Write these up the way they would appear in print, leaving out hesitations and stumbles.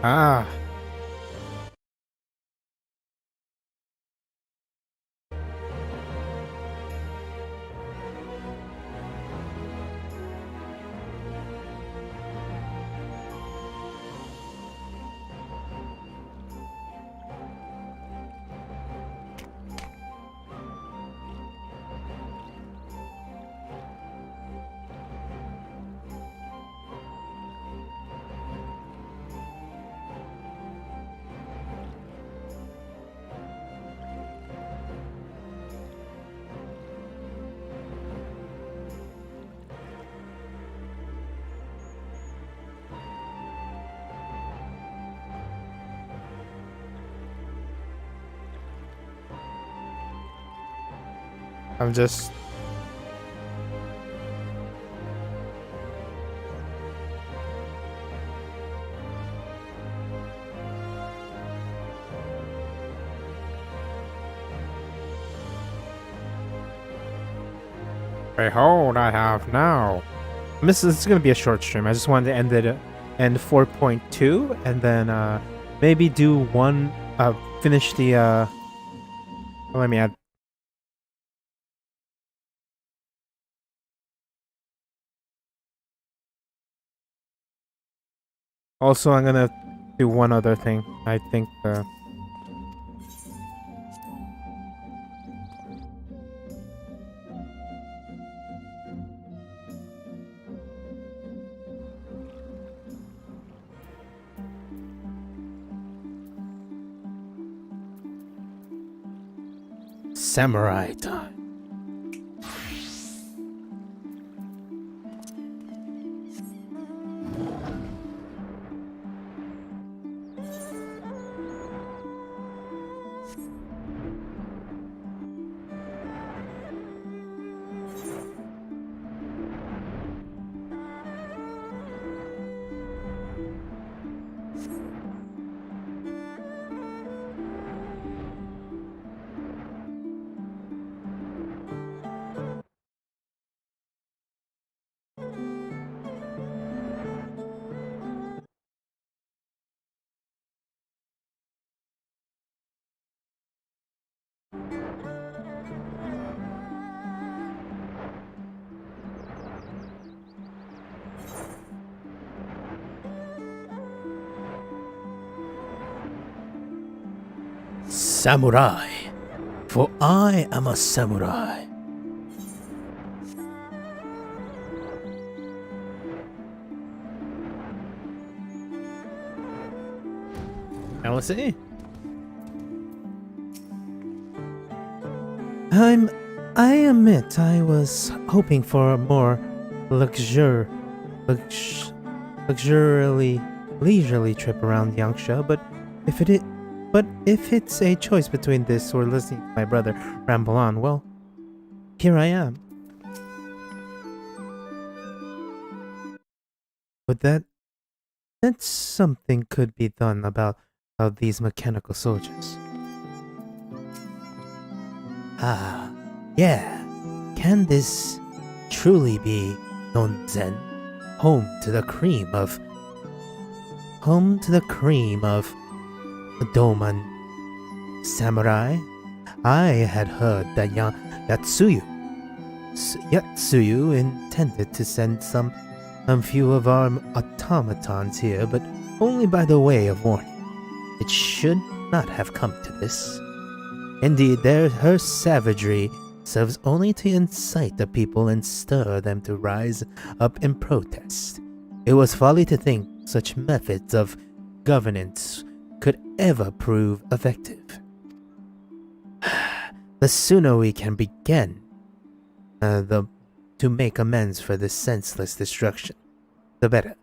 Ah, I'm just... Behold, I have now. This is gonna be a short stream. I just wanted to end 4.2 and then maybe do one finish the let me add. Also, I'm gonna do one other thing. I think samurai time. Samurai, for I am a samurai. Now let's see. I admit I was hoping for a more leisurely trip around Yangsha, but if it's a choice between this or listening to my brother ramble on, well, here I am. But that's something could be done about these mechanical soldiers. Ah, yeah. Can this truly be Nonzen? Home to the cream of Doman samurai? I had heard that Yatsuyu intended to send some few of our automatons here, but only by the way of warning. It should not have come to this. Indeed, her savagery serves only to incite the people and stir them to rise up in protest. It was folly to think such methods of governance could ever prove effective. The sooner we can begin to make amends for this senseless destruction, the better.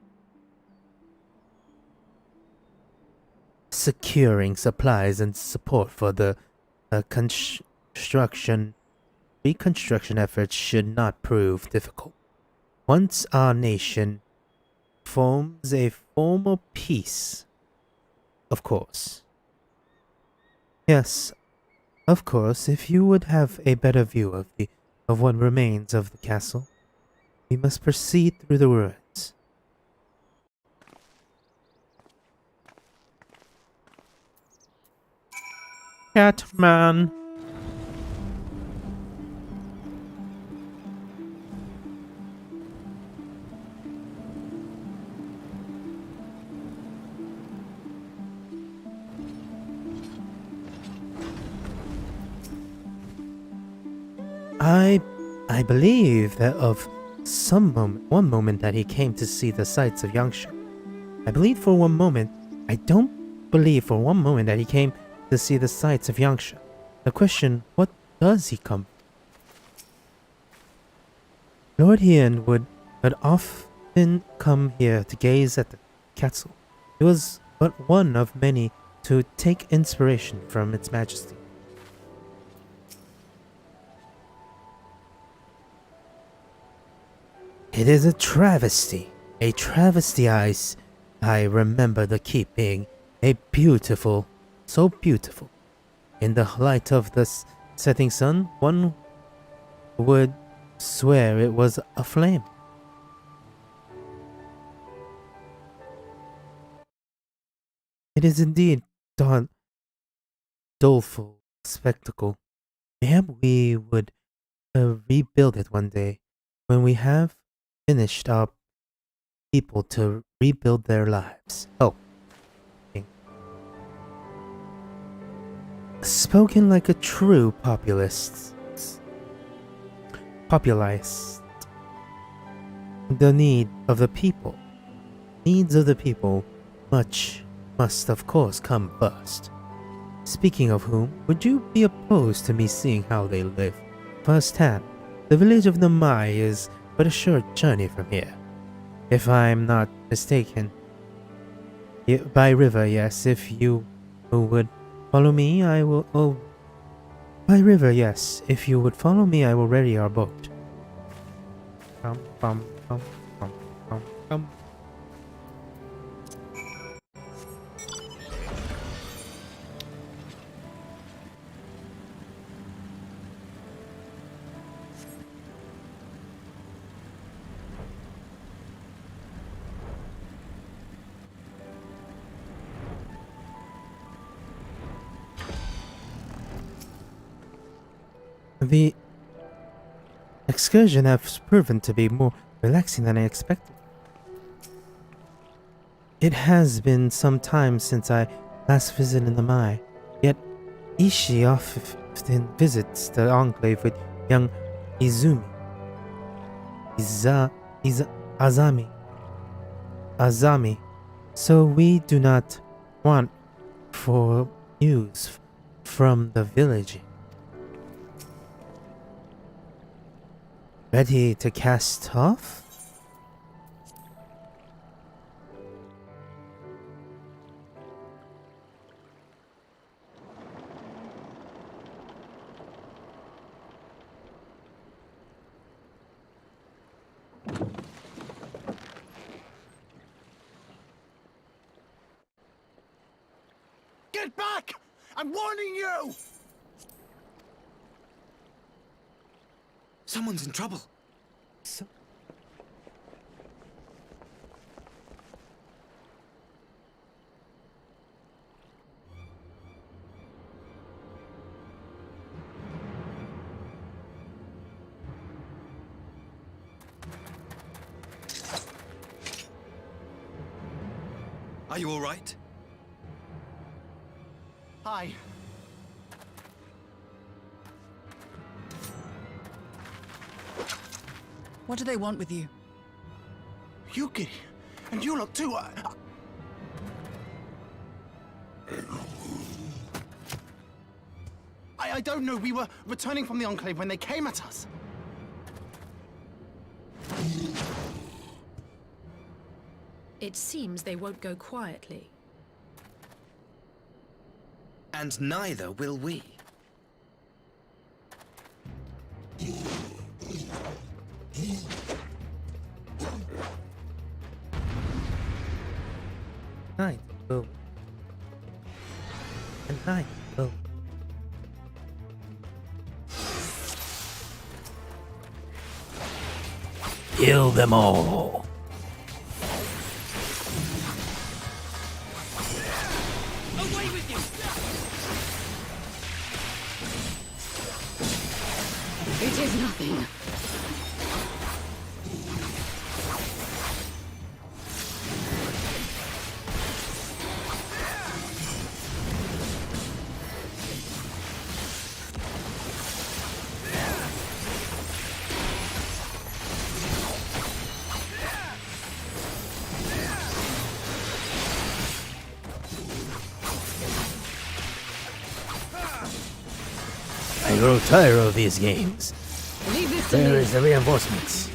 Securing supplies and support for the reconstruction efforts should not prove difficult. Once our nation forms a formal peace, of course. Yes, of course, if you would have a better view of what remains of the castle, we must proceed through the ruins. Catman. I believe that of one moment that he came to see the sights of Yangsha. I don't believe for one moment that he came to see the sights of Yangsha. The question, what does he come? Lord Hien would often come here to gaze at the castle. He was but one of many to take inspiration from its majesty. It is a travesty. A travesty. I remember the keep being so beautiful. In the light of the setting sun, one would swear it was aflame. It is indeed doleful spectacle. Mayhap we would rebuild it one day when we have finished our people to rebuild their lives. Oh. Spoken like a true populist. The needs of the people must of course come first. Speaking of whom, would you be opposed to me seeing how they live firsthand? The village of Namai is but a short journey from here. If I'm not mistaken. By river, yes. If you would follow me, I will... Oh. By river, yes. If you would follow me, I will ready our boat. Come, come, come, come, come, come. The excursion has proven to be more relaxing than I expected. It has been some time since I last visited the Mai, yet Ishii often visits the enclave with young Azami. So we do not want for news from the village. Ready to cast off? Get back! I'm warning you! Someone's in trouble. Are you all right? Hi. What do they want with you? Yuki, and you lot too. I don't know. We were returning from the Enclave when they came at us. It seems they won't go quietly. And neither will we. Night, go. And night, go. Kill them all. Away with you! It is nothing. I grow tired of these games. Leave this to Where me. is the reinforcements?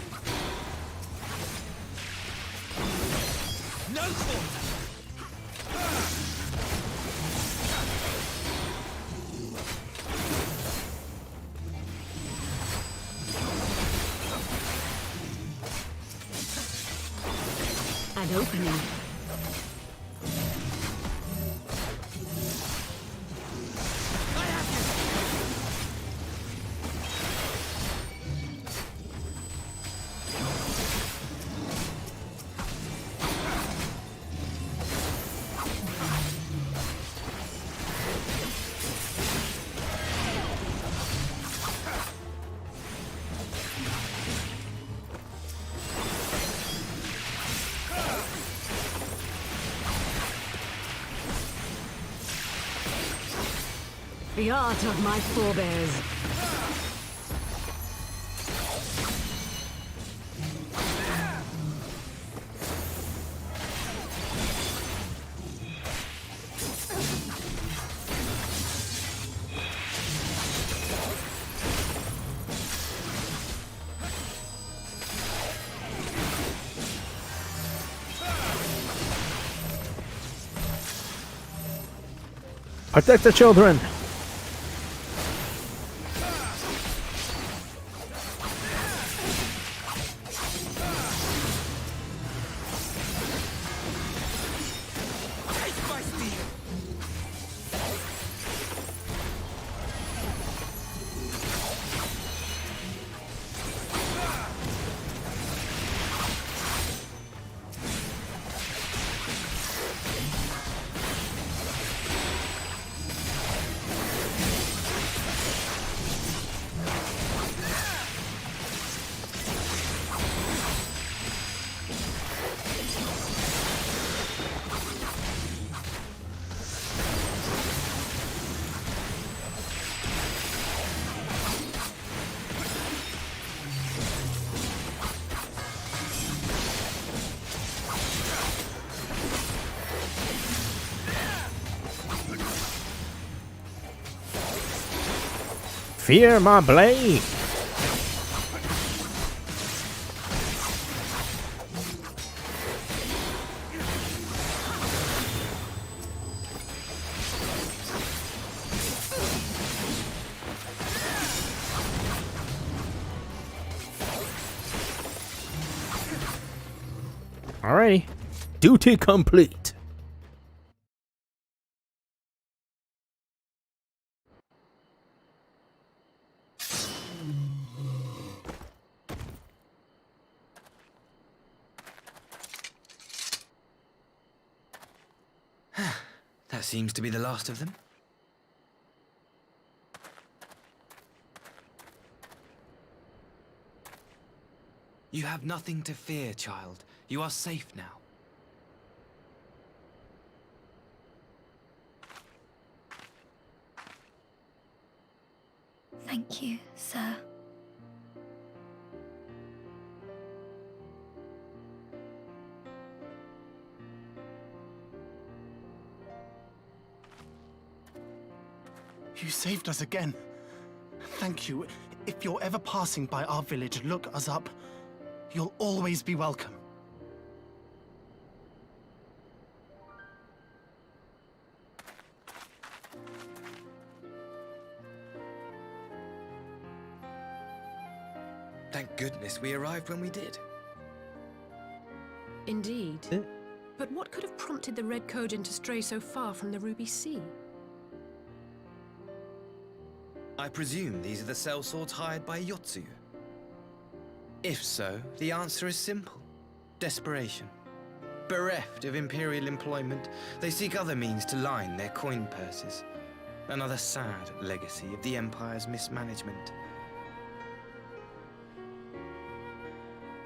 An opening. The art of my forebears. Protect the children! Fear my blade! Alrighty. Duty complete. That seems to be the last of them. You have nothing to fear, child. You are safe now. Thank you, sir. You saved us again. Thank you. If you're ever passing by our village, look us up. You'll always be welcome. Thank goodness we arrived when we did. Indeed. But what could have prompted the Red Kojin to stray so far from the Ruby Sea? I presume these are the sellswords hired by Yotsu. If so, the answer is simple. Desperation. Bereft of imperial employment, they seek other means to line their coin purses. Another sad legacy of the Empire's mismanagement.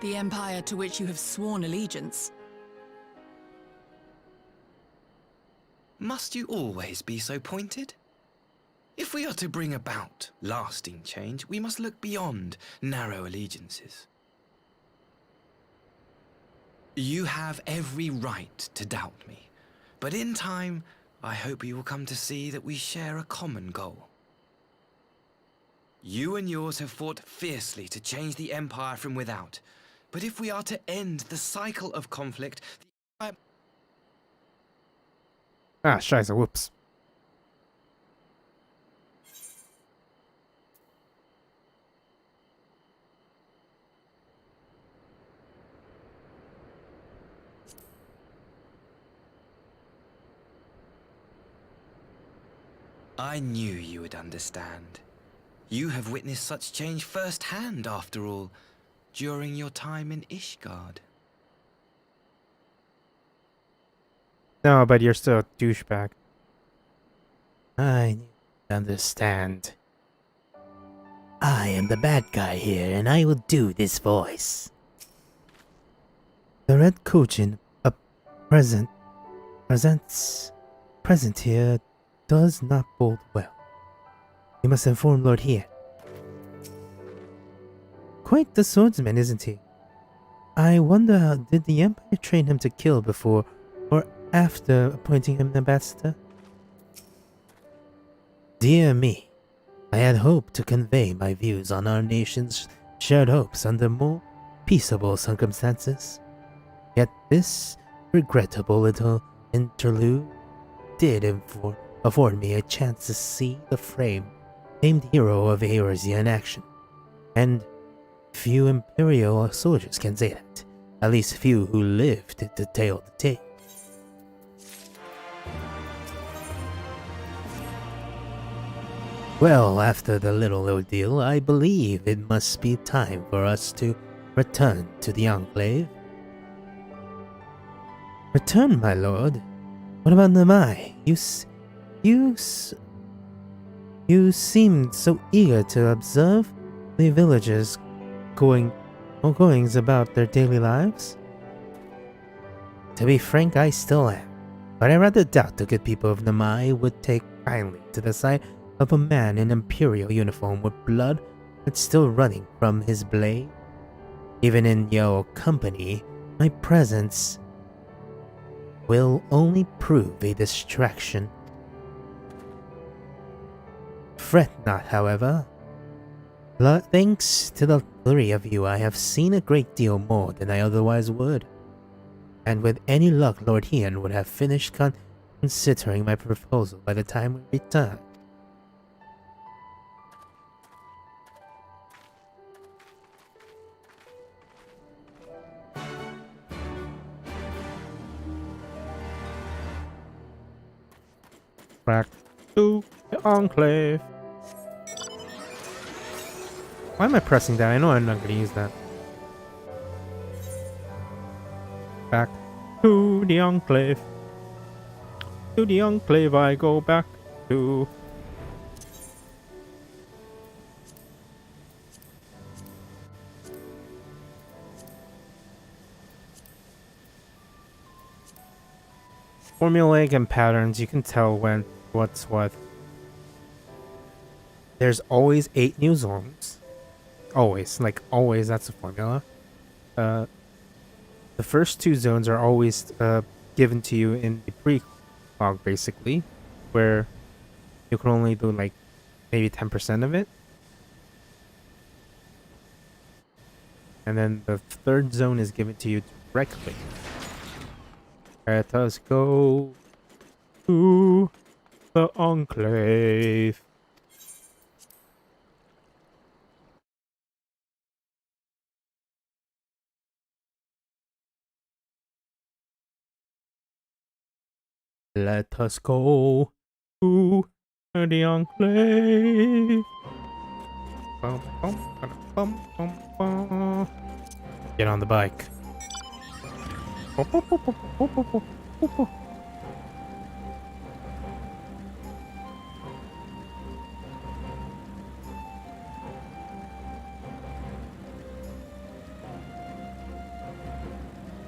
The empire to which you have sworn allegiance. Must you always be so pointed? If we are to bring about lasting change, we must look beyond narrow allegiances. You have every right to doubt me, but in time, I hope you will come to see that we share a common goal. You and yours have fought fiercely to change the Empire from without, but if we are to end the cycle of conflict, the Ah, scheiße, whoops. I knew you would understand. You have witnessed such change firsthand, after all, during your time in Ishgard. No, but you're still a douchebag. I understand. I am the bad guy here, and I will do this voice. The red Kojin, a present here, does not bode well. You must inform Lord Hien. Quite the swordsman, isn't he? I wonder how did the Empire train him to kill before or after appointing him ambassador? Dear me, I had hoped to convey my views on our nation's shared hopes under more peaceable circumstances. Yet this regrettable little interlude did afford me a chance to see the famed hero of Eorzea in action. And few Imperial soldiers can say that. At least few who lived to tell the tale. Well, after the little ordeal, I believe it must be time for us to return to the Enclave. Return, my lord? What about Namai? You seemed so eager to observe the villagers goings about their daily lives. To be frank, I still am, but I rather doubt the good people of Namai would take kindly to the sight of a man in imperial uniform with blood that's still running from his blade. Even in your company, my presence will only prove a distraction. Fret not, however. Thanks to the three of you, I have seen a great deal more than I otherwise would. And with any luck, Lord Hien would have finished considering my proposal by the time we return. Back to the Enclave. Why am I pressing that? I know I'm not going to use that. Back to the Enclave. To the Enclave I go back to. Formulaic and patterns, you can tell when what's what. There's always 8 new zones. Always, like always, that's a formula. The first 2 zones are always given to you in the pre-log, basically, where you can only do like maybe 10% of it. And then the 3rd zone is given to you directly. Let us go to the Enclave. Let us go to the Enclave. Bum, bum, bum, bum, bum. Get on the bike.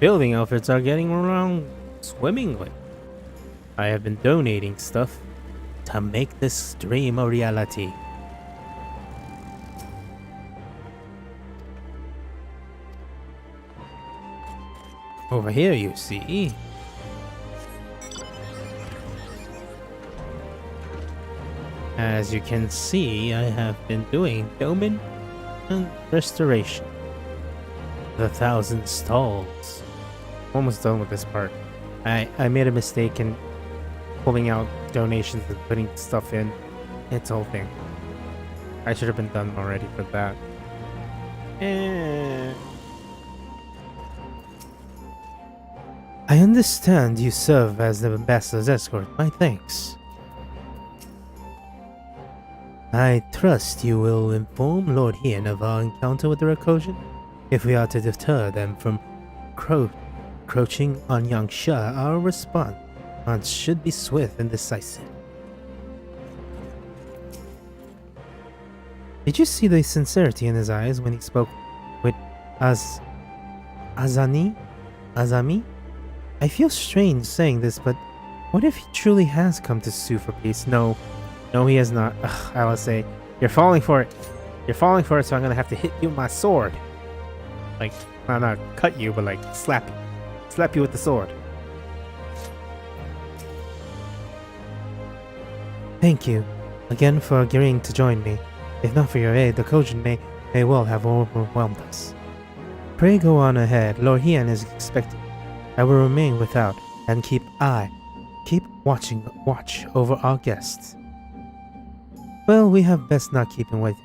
building outfits are getting around swimmingly. I have been donating stuff to make this dream a reality. Over here, you see. As you can see, I have been doing doming and restoration. The 1,000 stalls. Almost done with this part. I made a mistake in pulling out donations and putting stuff in. It's a whole thing. I should have been done already for that. I understand you serve as the ambassador's escort. My thanks. I trust you will inform Lord Hien of our encounter with the Rakosian. If we are to deter them from encroaching on Yangsha, our response should be swift and decisive. Did you see the sincerity in his eyes when he spoke with Azami? I feel strange saying this, but what if he truly has come to sue for peace? No, he has not. Ugh, I will say, you're falling for it. You're falling for it, so I'm gonna have to hit you with my sword. Like, not cut you, but like slap you. Slap you with the sword. Thank you again for agreeing to join me. If not for your aid, the Kojin may well have overwhelmed us. Pray go on ahead. Lord Hien is expected. I will remain without and keep watch over our guests. Well, we have best not keep him waiting.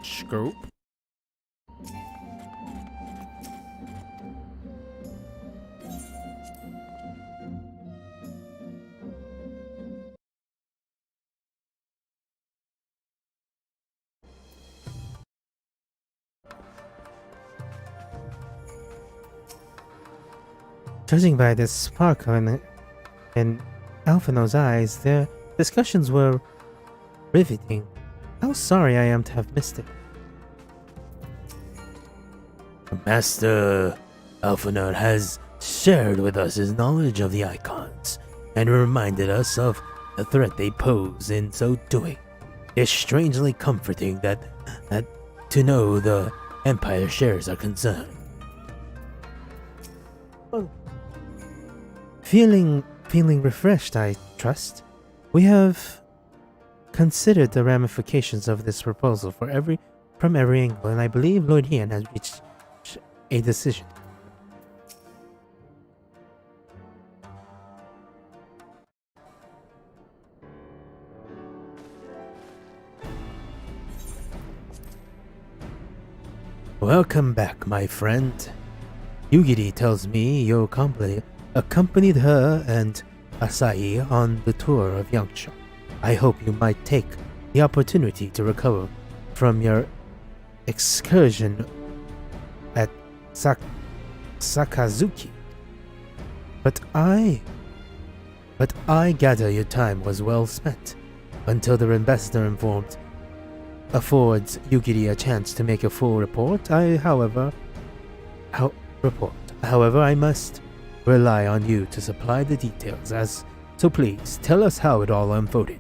Scoop. Judging by the sparkle in Alphino's eyes, their discussions were riveting. How sorry I am to have missed it. Master Alphino has shared with us his knowledge of the icons and reminded us of the threat they pose in so doing. It's strangely comforting that to know the Empire shares our concern. Feeling refreshed, I trust. We have considered the ramifications of this proposal from every angle, and I believe Lord Hien has reached a decision. Welcome back, my friend. Yugiri tells me you accompanied her and Asahi on the tour of Yangsha. I hope you might take the opportunity to recover from your excursion at Sakazuki. But I gather your time was well spent until the ambassador affords Yugiri a chance to make a full report. However, I must rely on you to supply the details, so please tell us how it all unfolded.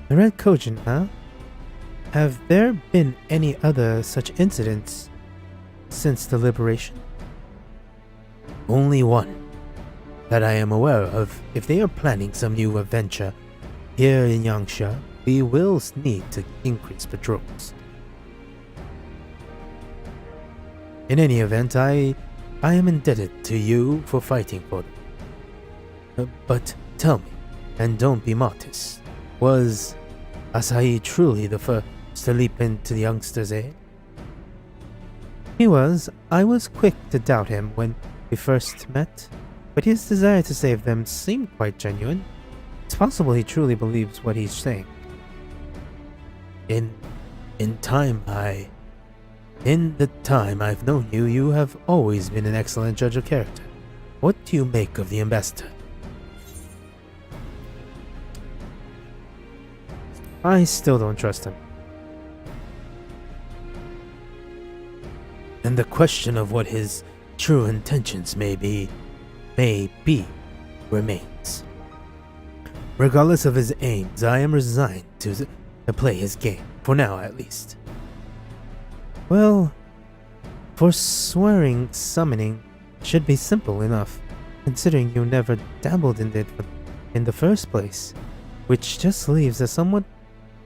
The Red Kojin, huh? Have there been any other such incidents since the liberation? Only one that I am aware of. If they are planning some new adventure here in Yangsha, we will need to increase patrols. In any event, I am indebted to you for fighting for them. But tell me, and don't be modest, was Asahi truly the first to leap into the youngster's aid? He was. I was quick to doubt him when we first met, but his desire to save them seemed quite genuine. It's possible he truly believes what he's saying. In the time I've known you, you have always been an excellent judge of character. What do you make of the ambassador? I still don't trust him. And the question of what his true intentions may be, remains. Regardless of his aims, I am resigned to play his game, for now at least. Well, forswearing summoning should be simple enough, considering you never dabbled in it in the first place, which just leaves a somewhat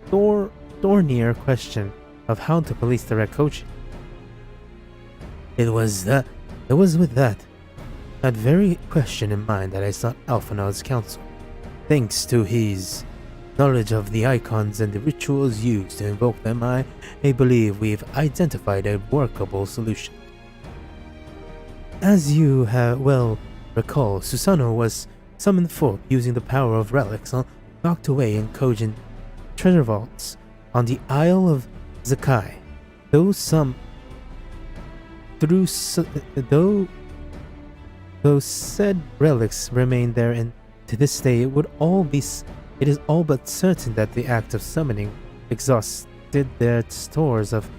thornier question of how to police the Red Coach. It was with that very question in mind that I sought Alphanar's counsel. Thanks to his knowledge of the icons and the rituals used to invoke them, I believe we've identified a workable solution. As you well recall, Susano was summoned forth using the power of relics locked away in Kojin treasure vaults on the Isle of Zakai. Though said relics remain there, and to this day it is all but certain that the act of summoning exhausted their stores of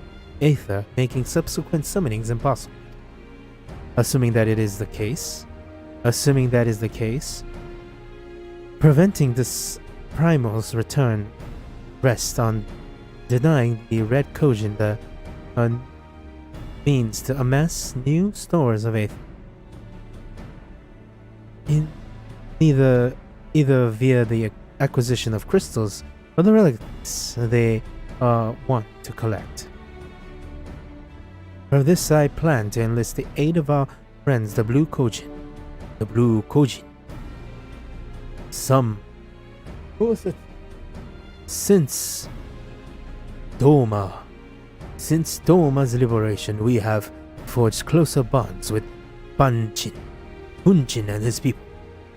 aether, making subsequent summonings impossible. Assuming that is the case, preventing this primal's return rests on denying the Red Kojin the means to amass new stores of aether. Either via the acquisition of crystals or the relics they want to collect. For this, I plan to enlist the aid of our friends, the Blue Kojin. Since Doma's liberation, we have forged closer bonds with Hunchin and his people,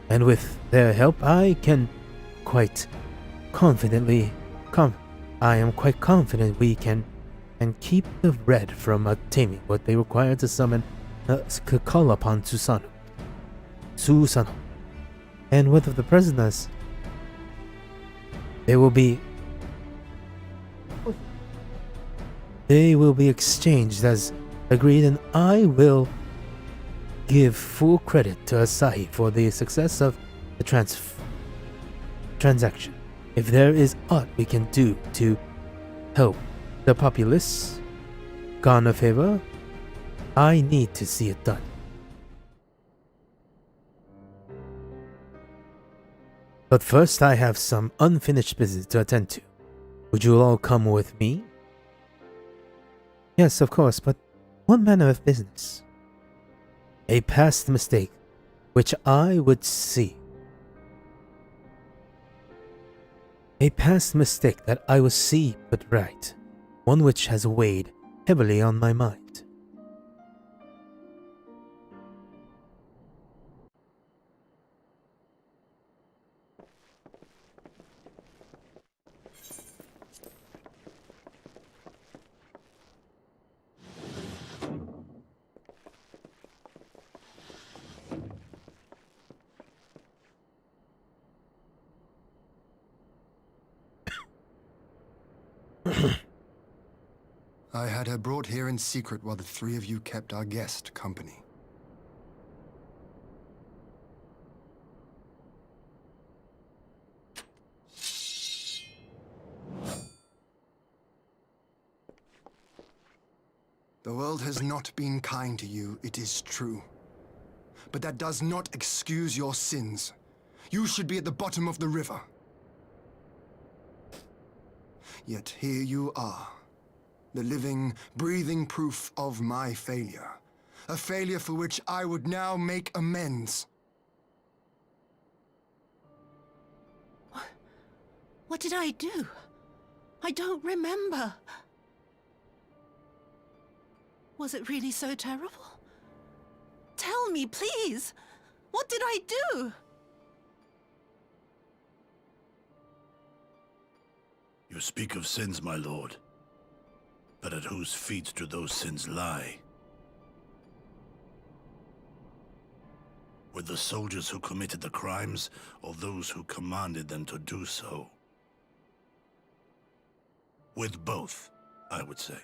and with their help, I am quite confident we can keep the Red from obtaining what they require to summon, call upon Susano. And with the prisoners, they will be exchanged as agreed, and I will give full credit to Asahi for the success of the transaction. If there is aught we can do to help the populace gone a favor, I need to see it done. But first, I have some unfinished business to attend to. Would you all come with me? Yes, of course, but what manner of business? A past mistake, which I would see. A past mistake that I will see but right. One which has weighed heavily on my mind. I had her brought here in secret while the three of you kept our guest company. The world has not been kind to you, it is true. But that does not excuse your sins. You should be at the bottom of the river. Yet here you are. The living, breathing proof of my failure. A failure for which I would now make amends. What did I do? I don't remember. Was it really so terrible? Tell me, please. What did I do? You speak of sins, my lord. But at whose feet do those sins lie? With the soldiers who committed the crimes, or those who commanded them to do so? With both, I would say.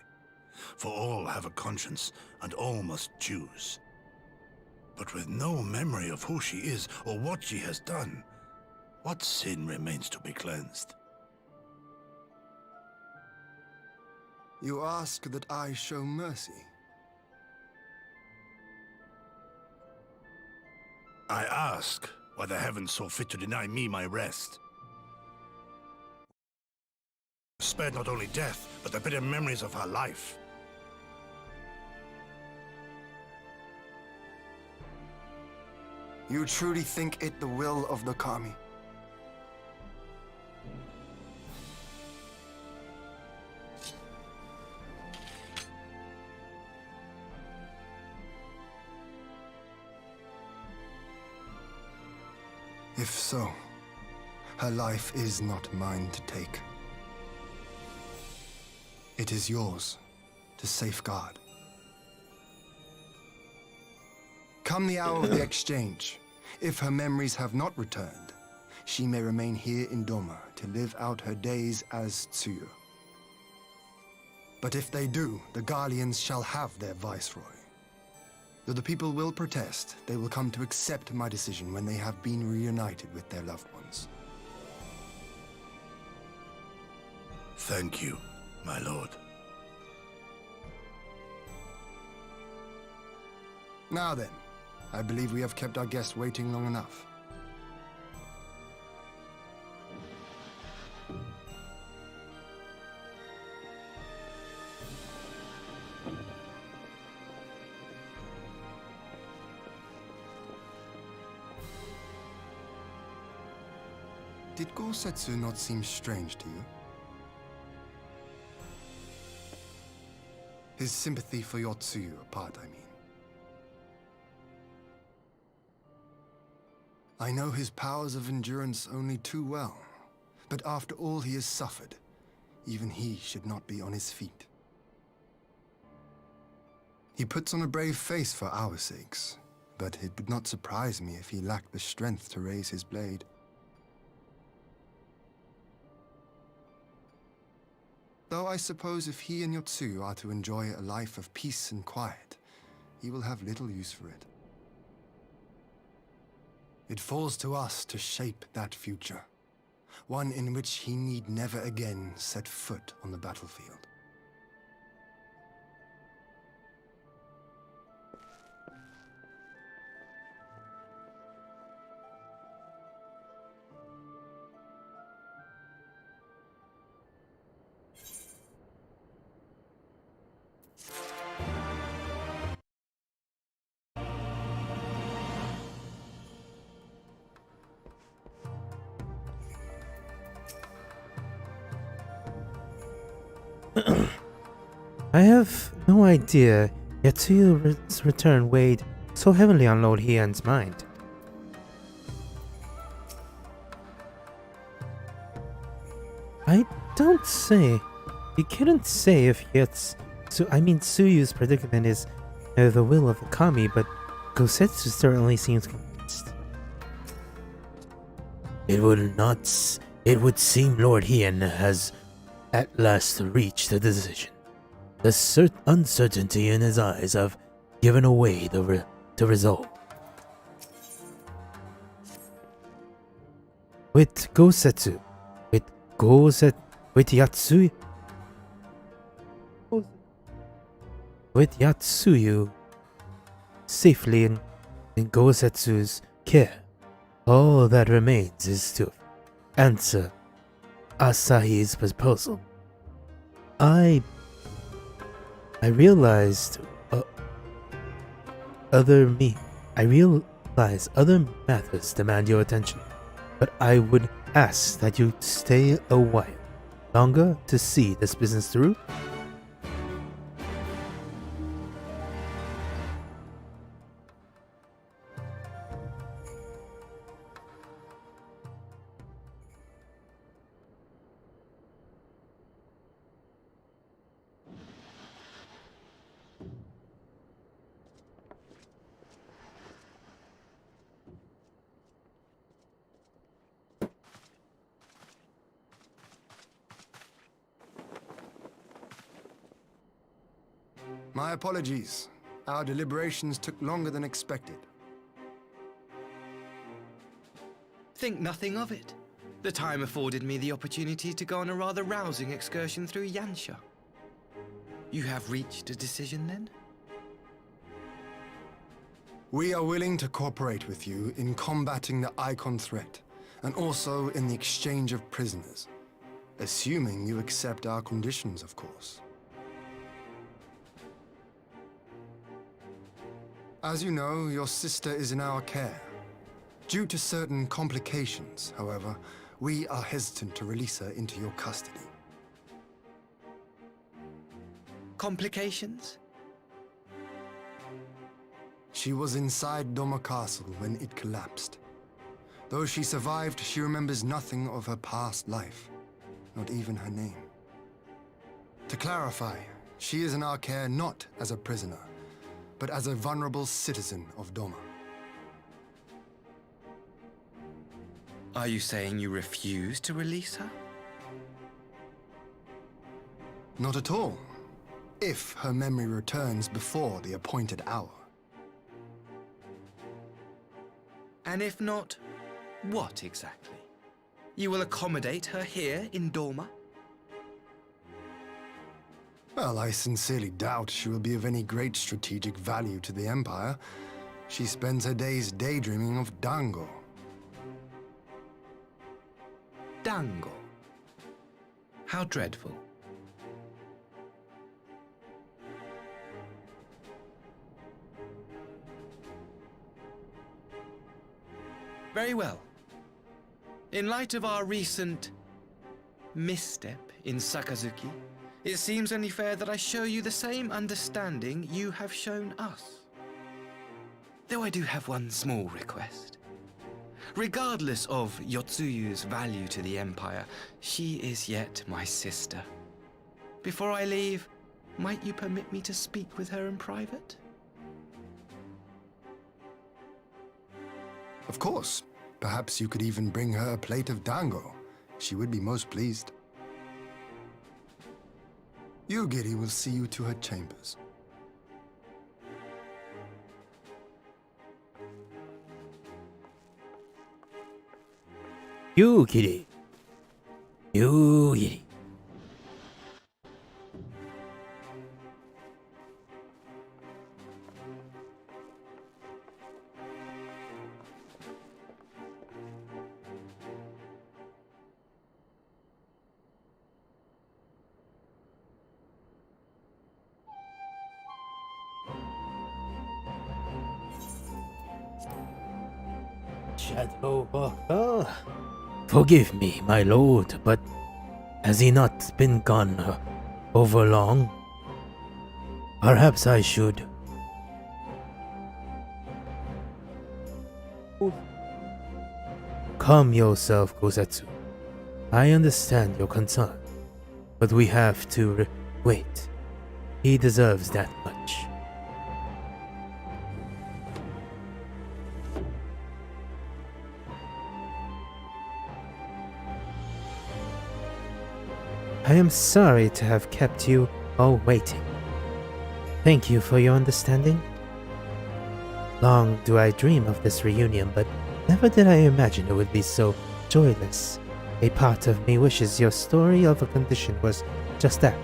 For all have a conscience, and all must choose. But with no memory of who she is or what she has done, what sin remains to be cleansed? You ask that I show mercy. I ask why the heavens saw fit to deny me my rest. Spared not only death, but the bitter memories of her life. You truly think it the will of the Kami? If so, her life is not mine to take. It is yours to safeguard. Come the hour of the exchange, if her memories have not returned, she may remain here in Doma to live out her days as Tsuyu. But if they do, the Guardians shall have their viceroy. Though the people will protest, they will come to accept my decision when they have been reunited with their loved ones. Thank you, my lord. Now then, I believe we have kept our guest waiting long enough. Did Gosetsu not seem strange to you? His sympathy for your Tsuyu apart, I mean. I know his powers of endurance only too well, but after all he has suffered, even he should not be on his feet. He puts on a brave face for our sakes, but it would not surprise me if he lacked the strength to raise his blade. Though I suppose if he and Yotsu are to enjoy a life of peace and quiet, he will have little use for it. It falls to us to shape that future, one in which he need never again set foot on the battlefield. I have no idea Yatsuyu's return weighed so heavily on Lord Hien's mind. I don't say. You couldn't say if Tsuyu's predicament is the will of the Kami, but Gosetsu certainly seems convinced. It would seem Lord Hien has at last reached a decision. The uncertainty in his eyes have given away the resolve. With Gosetsu, with Yatsuyu safely in Gosetsu's care, all that remains is to answer Asahi's proposal. I realize other matters demand your attention, but I would ask that you stay a while longer to see this business through. My apologies. Our deliberations took longer than expected. Think nothing of it. The time afforded me the opportunity to go on a rather rousing excursion through Yansha. You have reached a decision then? We are willing to cooperate with you in combating the Icon threat, and also in the exchange of prisoners. Assuming you accept our conditions, of course. As you know, your sister is in our care. Due to certain complications, however, we are hesitant to release her into your custody. Complications? She was inside Doma Castle when it collapsed. Though she survived, she remembers nothing of her past life, not even her name. To clarify, she is in our care not as a prisoner, but as a vulnerable citizen of Doma. Are you saying you refuse to release her? Not at all. If her memory returns before the appointed hour. And if not, what exactly? You will accommodate her here in Doma? Well, I sincerely doubt she will be of any great strategic value to the Empire. She spends her days daydreaming of Dango. Dango. How dreadful. Very well. In light of our recent misstep in Sakazuki, it seems only fair that I show you the same understanding you have shown us. Though I do have one small request. Regardless of Yotsuyu's value to the Empire, she is yet my sister. Before I leave, might you permit me to speak with her in private? Of course. Perhaps you could even bring her a plate of dango. She would be most pleased. Yugiri will see you to her chambers. Yugiri. Yugiri. Shadowwalker. Forgive me, my lord, but has he not been gone over long? Perhaps I should. Calm yourself, Kozetsu. I understand your concern, but we have to wait. He deserves that much. I am sorry to have kept you all waiting. Thank you for your understanding. Long do I dream of this reunion, but never did I imagine it would be so joyless. A part of me wishes your story of a condition was just that.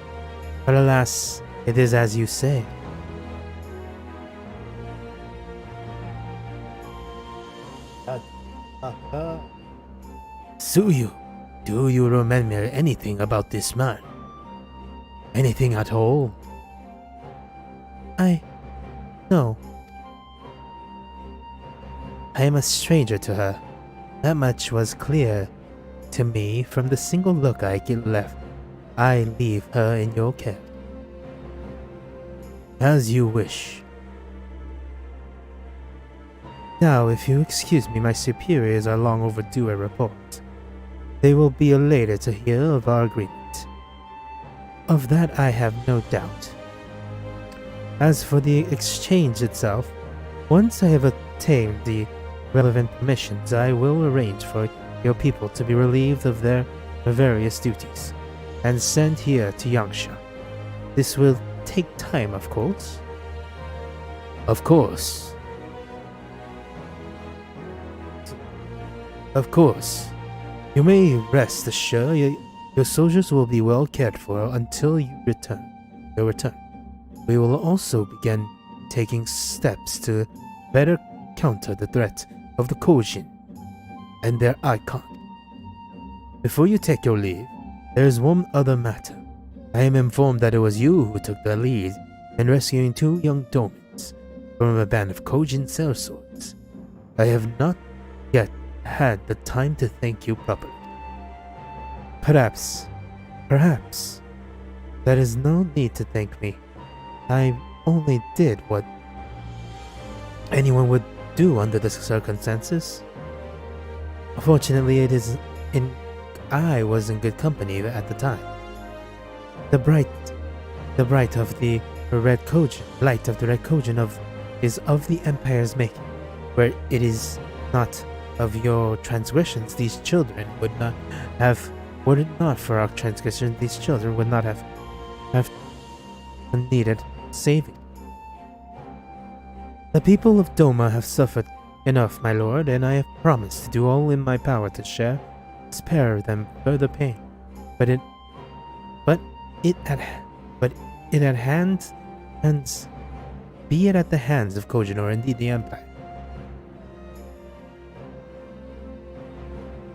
But alas, it is as you say. Tsuyu, do you remember anything about this man? Anything at all? No. I am a stranger to her. That much was clear to me from the single look I left. I leave her in your care. As you wish. Now, if you excuse me, my superiors are long overdue a report. They will be elated to hear of our agreement. Of that I have no doubt. As for the exchange itself, once I have obtained the relevant permissions, I will arrange for your people to be relieved of their various duties and sent here to Yangsha. This will take time, of course. Of course. Of course. You may rest assured your soldiers will be well cared for until you return. We will also begin taking steps to better counter the threat of the Kojin and their icon. Before you take your leave, there is one other matter. I am informed that it was you who took the lead in rescuing 2 young Domans from a band of Kojin sellswords. I have not yet had the time to thank you properly. Perhaps, there is no need to thank me. I only did what anyone would do under the circumstances. Fortunately, I was in good company at the time. The light of the Red Kojin is of the Empire's making. Where it is not of your transgressions, these children would not have. Were it not for our transgressions, these children would not have needed saving. The people of Doma have suffered enough, my lord, and I have promised to do all in my power to spare them further pain. But it at the hands of Kojin or indeed the Empire.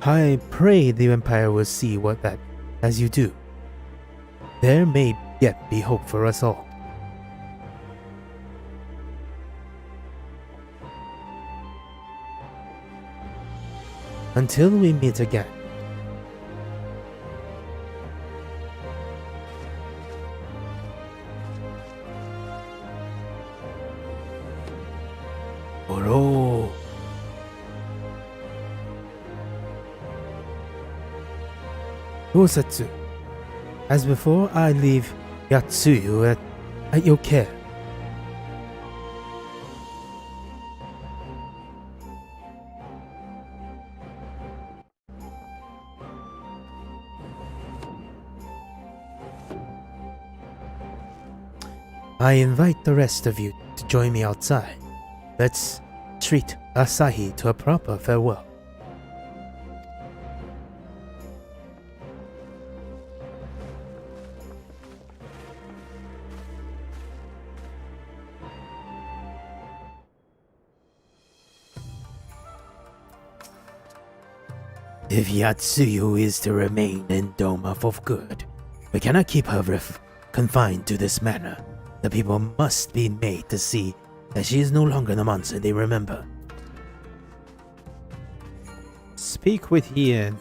I pray the Empire will see that as you do. There may yet be hope for us all. Until we meet again. Oro. Rosatsu, as before, I leave Yatsuyu at your care. I invite the rest of you to join me outside. Let's treat Asahi to a proper farewell. If Yatsuyu is to remain in Doma for good, we cannot keep her confined to this manor. The people must be made to see that she is no longer the monster they remember. Speak with Ian.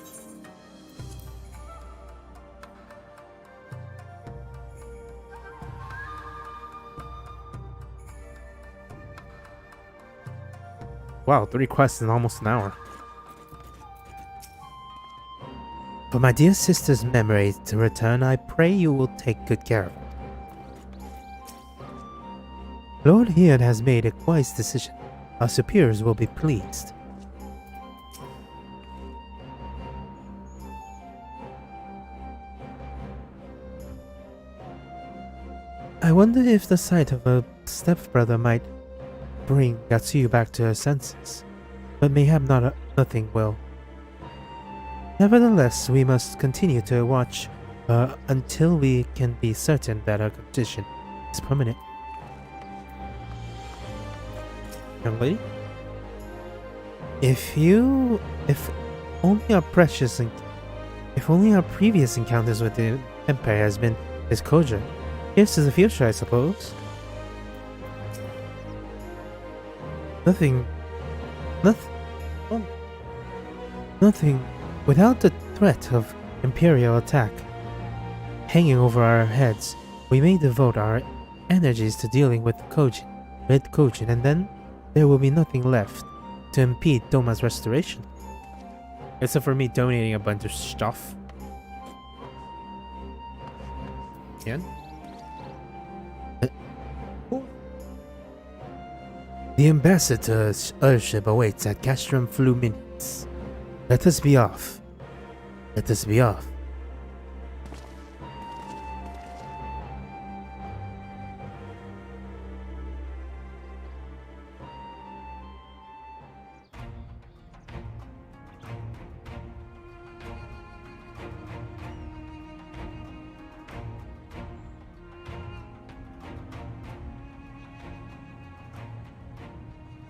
Wow, 3 quests in almost an hour. For my dear sister's memory to return, I pray you will take good care of her. Lord Hian has made a wise decision. Our superiors will be pleased. I wonder if the sight of a stepbrother might bring Yatsuyu back to her senses, but mayhap nothing will. Nevertheless, we must continue to watch until we can be certain that her condition is permanent. Young lady? If only our previous encounters with the Empire has been disclosure, here's to the future, I suppose. Nothing. Without the threat of Imperial attack hanging over our heads, we may devote our energies to dealing with the Red Kojin, and then there will be nothing left to impede Doma's restoration. Except for me donating a bunch of stuff. Yeah? The ambassador's Earthship awaits at Castrum Fluminis. Let us be off. Let us be off.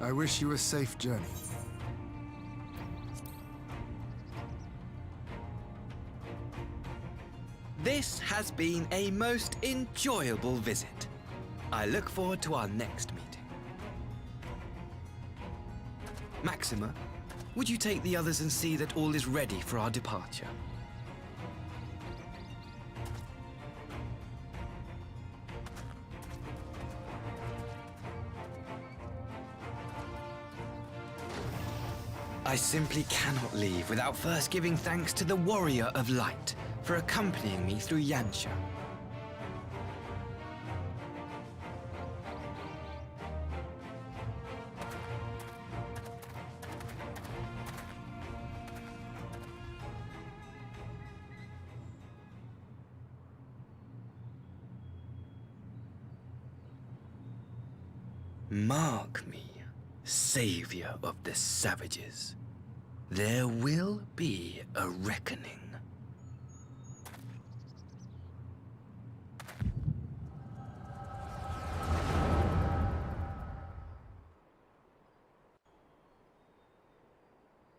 I wish you a safe journey. This has been a most enjoyable visit. I look forward to our next meeting. Maxima, would you take the others and see that all is ready for our departure? I simply cannot leave without first giving thanks to the Warrior of Light for accompanying me through Yansha. Mark me, savior of the savages. There will be a reckoning.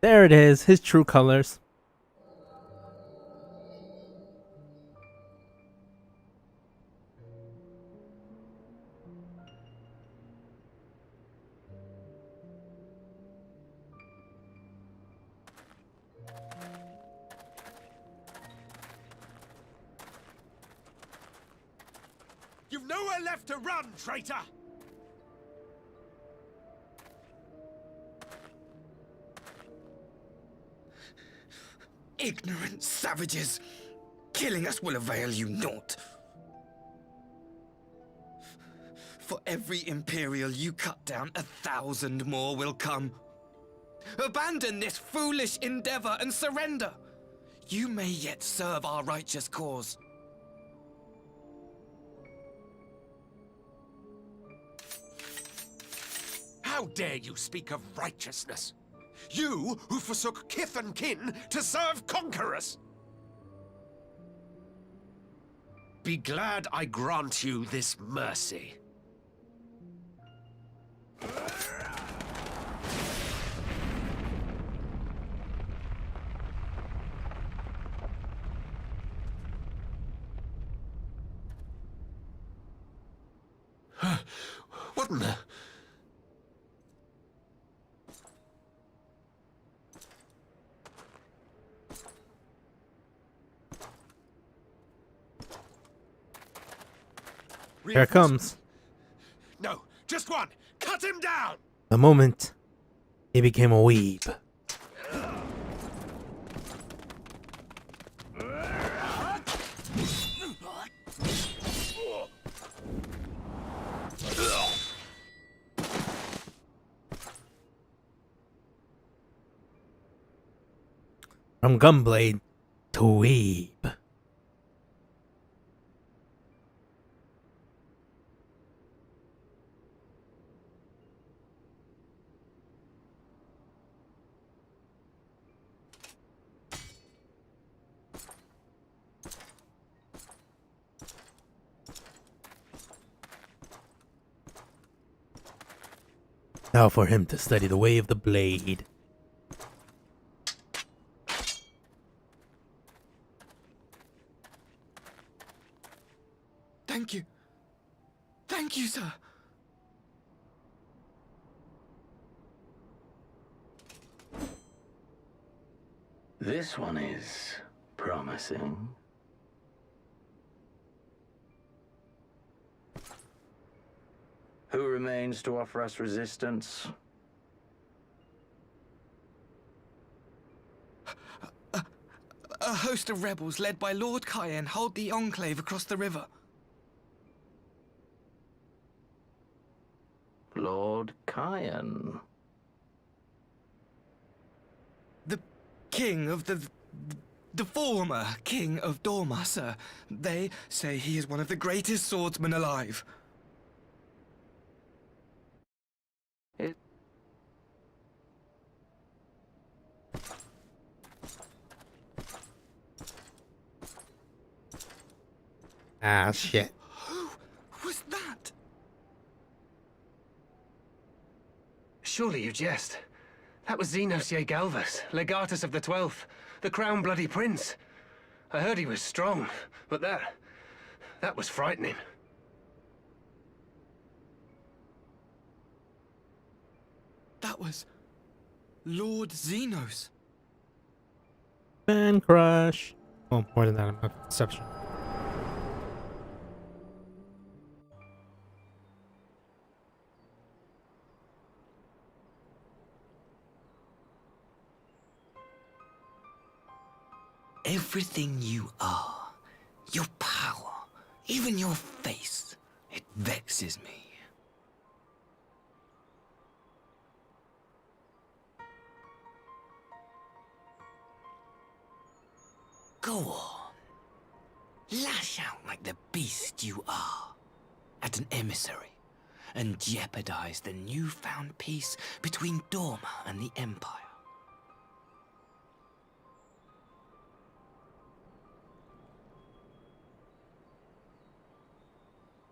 There it is, his true colors. You've nowhere left to run, traitor! Ignorant savages! Killing us will avail you naught. For every Imperial you cut down, 1,000 more will come. Abandon this foolish endeavor and surrender. You may yet serve our righteous cause. How dare you speak of righteousness? You who forsook kith and kin to serve conquerors! Be glad I grant you this mercy. What in the... Here it comes. No, just one! Cut him down! The moment he became a weeb. From Gunblade to weeb. Now for him to study the way of the blade. Thank you. Thank you, sir. This one is promising. Who remains to offer us resistance? A host of rebels led by Lord Cayenne hold the Enclave across the river. Lord Cayenne? The king of the former king of Dorma, sir. They say he is one of the greatest swordsmen alive. Ah, shit. Who was that? Surely you jest. That was Xenos Galvus, legatus of the 12th, the Crown Bloody Prince. I heard he was strong, but that was frightening. That was Lord Xenos. Fan crush. Oh, more than that, I'm a deception. Everything you are, your power, even your face, it vexes me. Go on. Lash out like the beast you are at an emissary and jeopardize the newfound peace between Dorma and the Empire.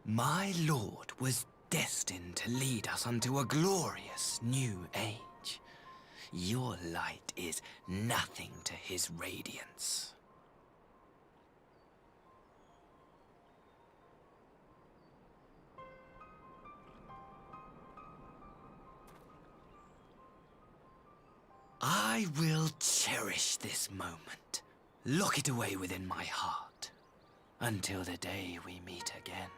My lord was destined to lead us unto a glorious new age. Your light is nothing to his radiance. I will cherish this moment, lock it away within my heart, until the day we meet again.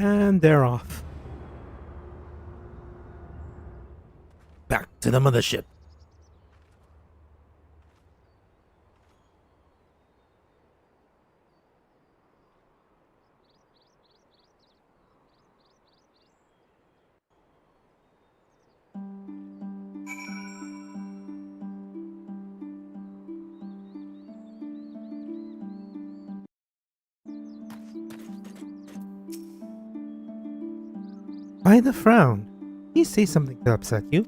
And they're off. Back to the mothership. Why the frown? You say something to upset you?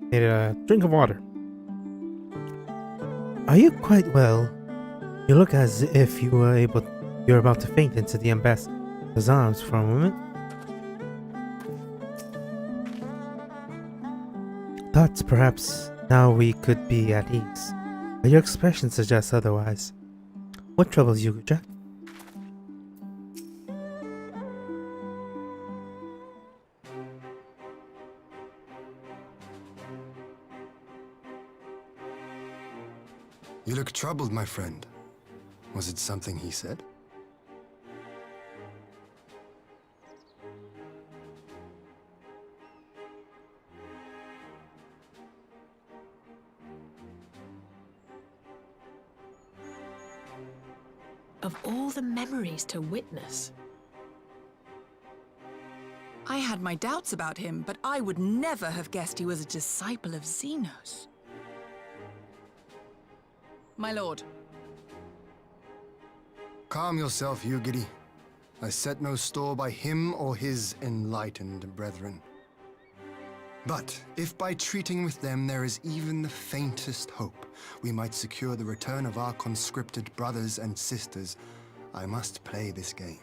Need a drink of water. Are you quite well? You look as if you're about to faint into the ambassador's arms for a moment. Thought perhaps now we could be at ease, but your expression suggests otherwise. What troubles you, Jack? You look troubled, my friend. Was it something he said? Of all the memories to witness. I had my doubts about him, but I would never have guessed he was a disciple of Xenos. My lord. Calm yourself, Ugidi. I set no store by him or his enlightened brethren. But if by treating with them there is even the faintest hope we might secure the return of our conscripted brothers and sisters, I must play this game.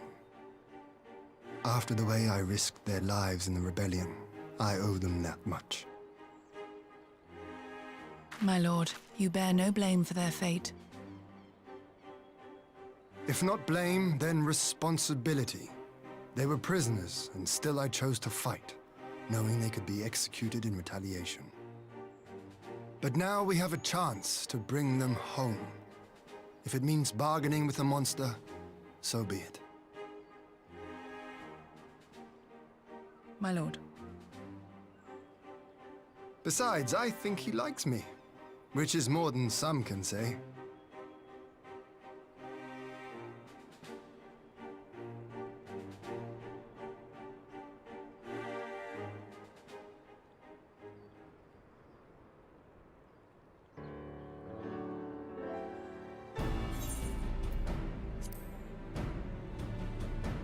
After the way I risked their lives in the rebellion, I owe them that much. My lord, you bear no blame for their fate. If not blame, then responsibility. They were prisoners, and still I chose to fight, knowing they could be executed in retaliation. But now we have a chance to bring them home. If it means bargaining with the monster, so be it. my lord. Besides, I think he likes me, which is more than some can say.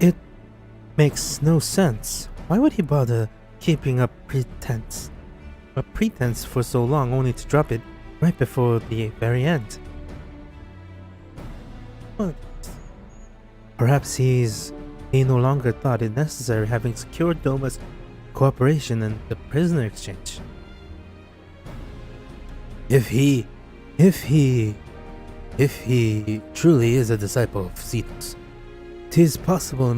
It makes no sense. Why would he bother keeping up a pretense for so long only to drop it right before the very end? What? Perhaps he no longer thought it necessary, having secured Doma's cooperation in the prisoner exchange. If he truly is a disciple of Zenos, 'tis possible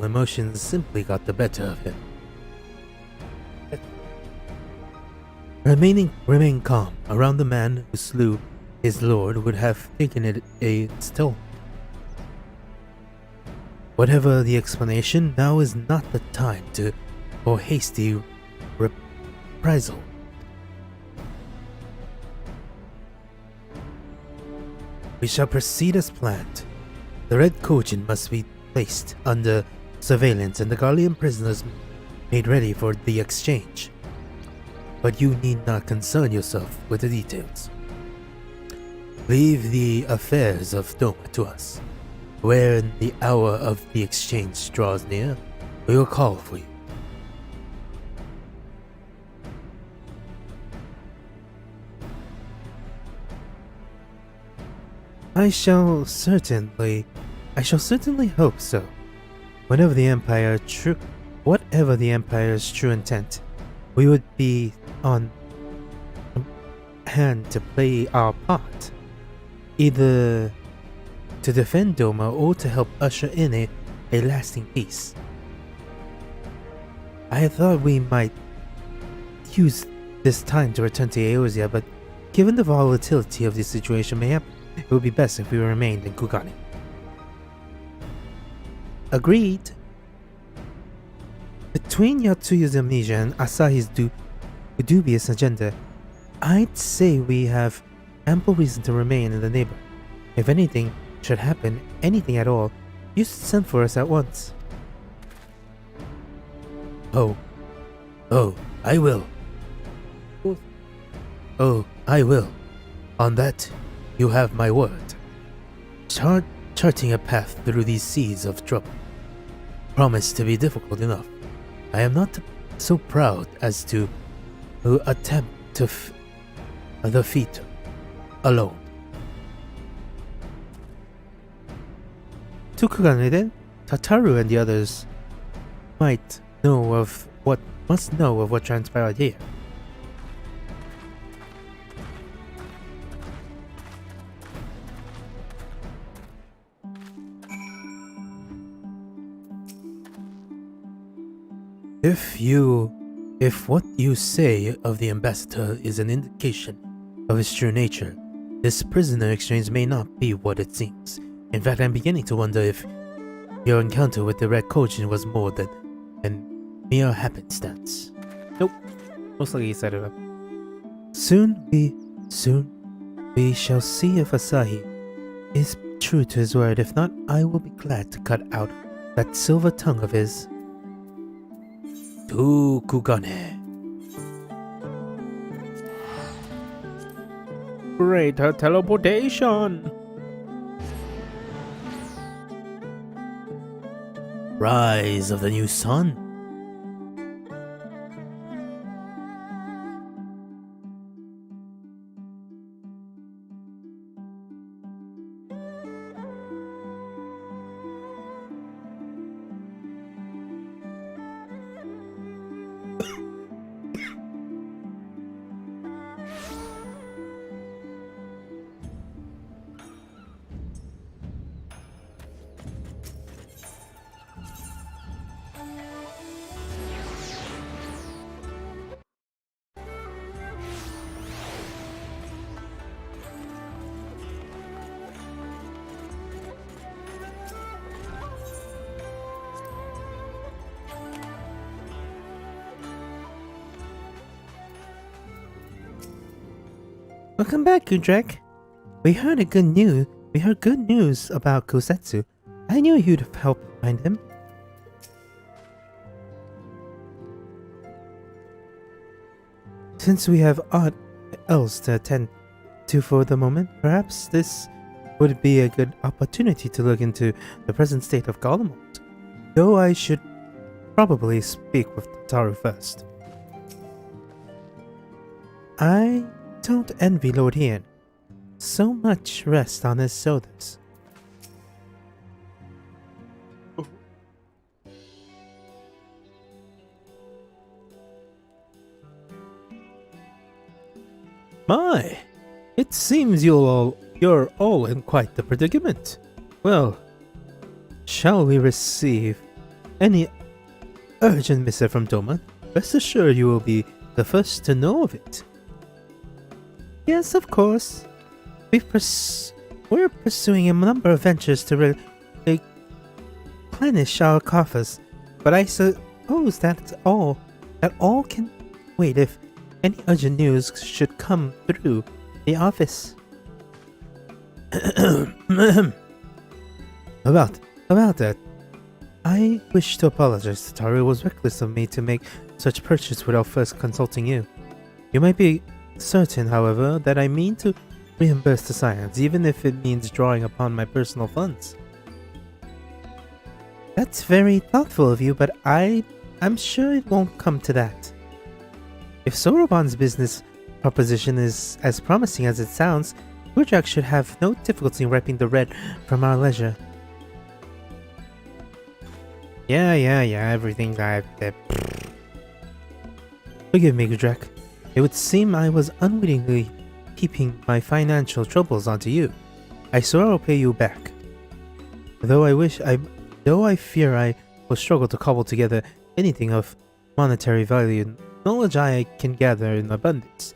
emotions simply got the better of him. Remain calm around the man who slew his lord would have taken it a toll. Whatever the explanation, now is not the time for hasty reprisal. We shall proceed as planned. The Red Kojin must be placed under surveillance and the Garlean prisoners made ready for the exchange. But you need not concern yourself with the details. Leave the affairs of Doma to us. When the hour of the exchange draws near, we will call for you. I shall certainly hope so. Whatever the Empire's true intent, we would be on hand to play our part, either to defend Doma or to help usher in a lasting peace. I had thought we might use this time to return to Eorzea, but given the volatility of the situation, mayhap it would be best if we remained in Kugane. Agreed. Between Yatsuyu's amnesia and Asahi's dubious agenda, I'd say we have ample reason to remain in the neighborhood. If anything should happen, anything at all, you should send for us at once. Oh, I will. Oh, I will. On that, you have my word. Charting a path through these seas of trouble promised to be difficult enough. I am not so proud as to attempt to the feat alone. To Kugane then, Tataru and the others must know of what transpired here. If what you say of the ambassador is an indication of his true nature, this prisoner exchange may not be what it seems. In fact, I'm beginning to wonder if your encounter with the Red Kojin was more than a mere happenstance. Nope. Most likely he set it up. Soon we shall see if Asahi is true to his word. If not, I will be glad to cut out that silver tongue of his. To Kugane. Greater teleportation. Rise of the new sun. Welcome back, Gudrek. We heard good news about Kusetsu. I knew you'd help find him. Since we have aught else to attend to for the moment, perhaps this would be a good opportunity to look into the present state of Golemont. Though I should probably speak with Taru first. I don't envy Lord Ian. So much rest on his shoulders. My, it seems you're all in quite the predicament. Well, shall we receive any urgent missive from Doma? Rest assured you will be the first to know of it. Yes, of course. We're pursuing a number of ventures to replenish our coffers, but I suppose that all can wait if any urgent news should come through the office. About that, I wish to apologize to Taru. It was reckless of me to make such purchase without first consulting you. You might be certain, however, that I mean to reimburse the science, even if it means drawing upon my personal funds. That's very thoughtful of you, but I'm sure it won't come to that. If Soroban's business proposition is as promising as it sounds, Gudrak should have no difficulty in reaping the red from our leisure. Yeah, everything that... Forgive me, Gudrak. It would seem I was unwittingly heaping my financial troubles onto you. I swear I'll pay you back. Though I fear I will struggle to cobble together anything of monetary value, knowledge I can gather in abundance.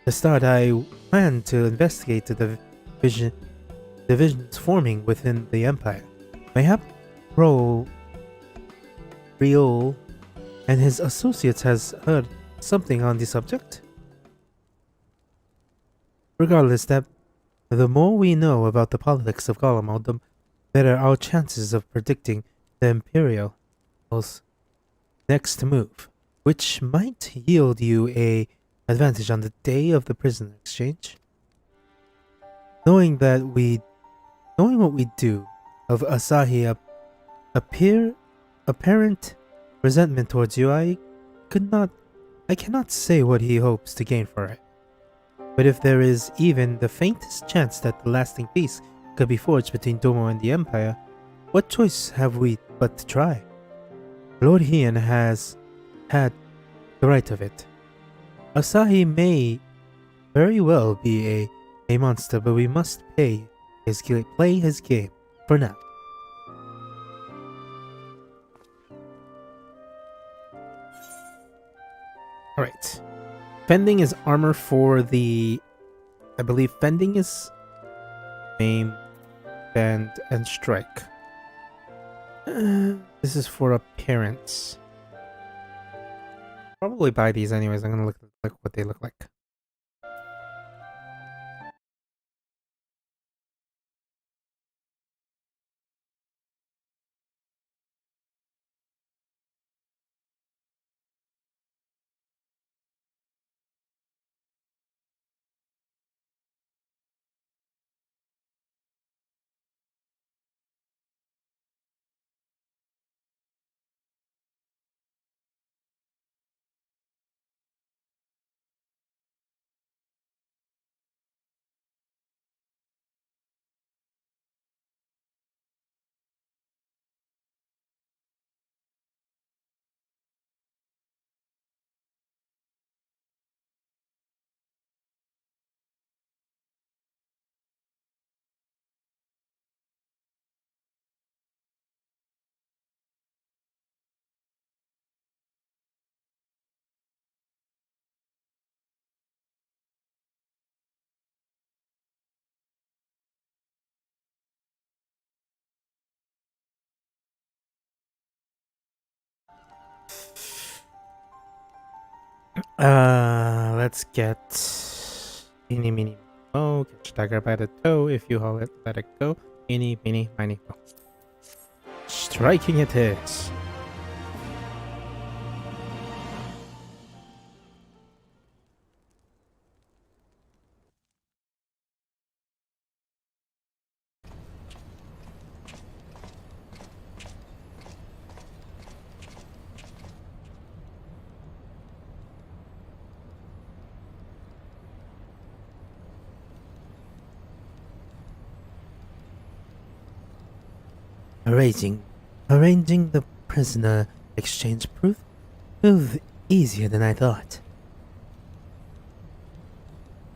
To start, I plan to investigate the divisions forming within the Empire. Mayhap Riol and his associates has heard something on the subject? Regardless, that the more we know about the politics of Golemont, the better our chances of predicting the Imperial's next move, which might yield you a advantage on the day of the prisoner exchange. Knowing what we do of Asahi apparent resentment towards you, I cannot say what he hopes to gain for it. But if there is even the faintest chance that the lasting peace could be forged between Domo and the Empire, what choice have we but to try? Lord Heian has had the right of it. Asahi may very well be a monster, but we must play his game for now. Alright. Fending is armor for the... I believe fending is aim, bend, and strike. This is for appearance. Probably buy these anyways. I'm gonna look at what they look like. Let's get Eeny, meeny, oh, catch a tiger by the toe. If you hold it, let it go. Eeny, meeny, miny, mo. Striking it is. Arranging the prisoner exchange proved easier than I thought.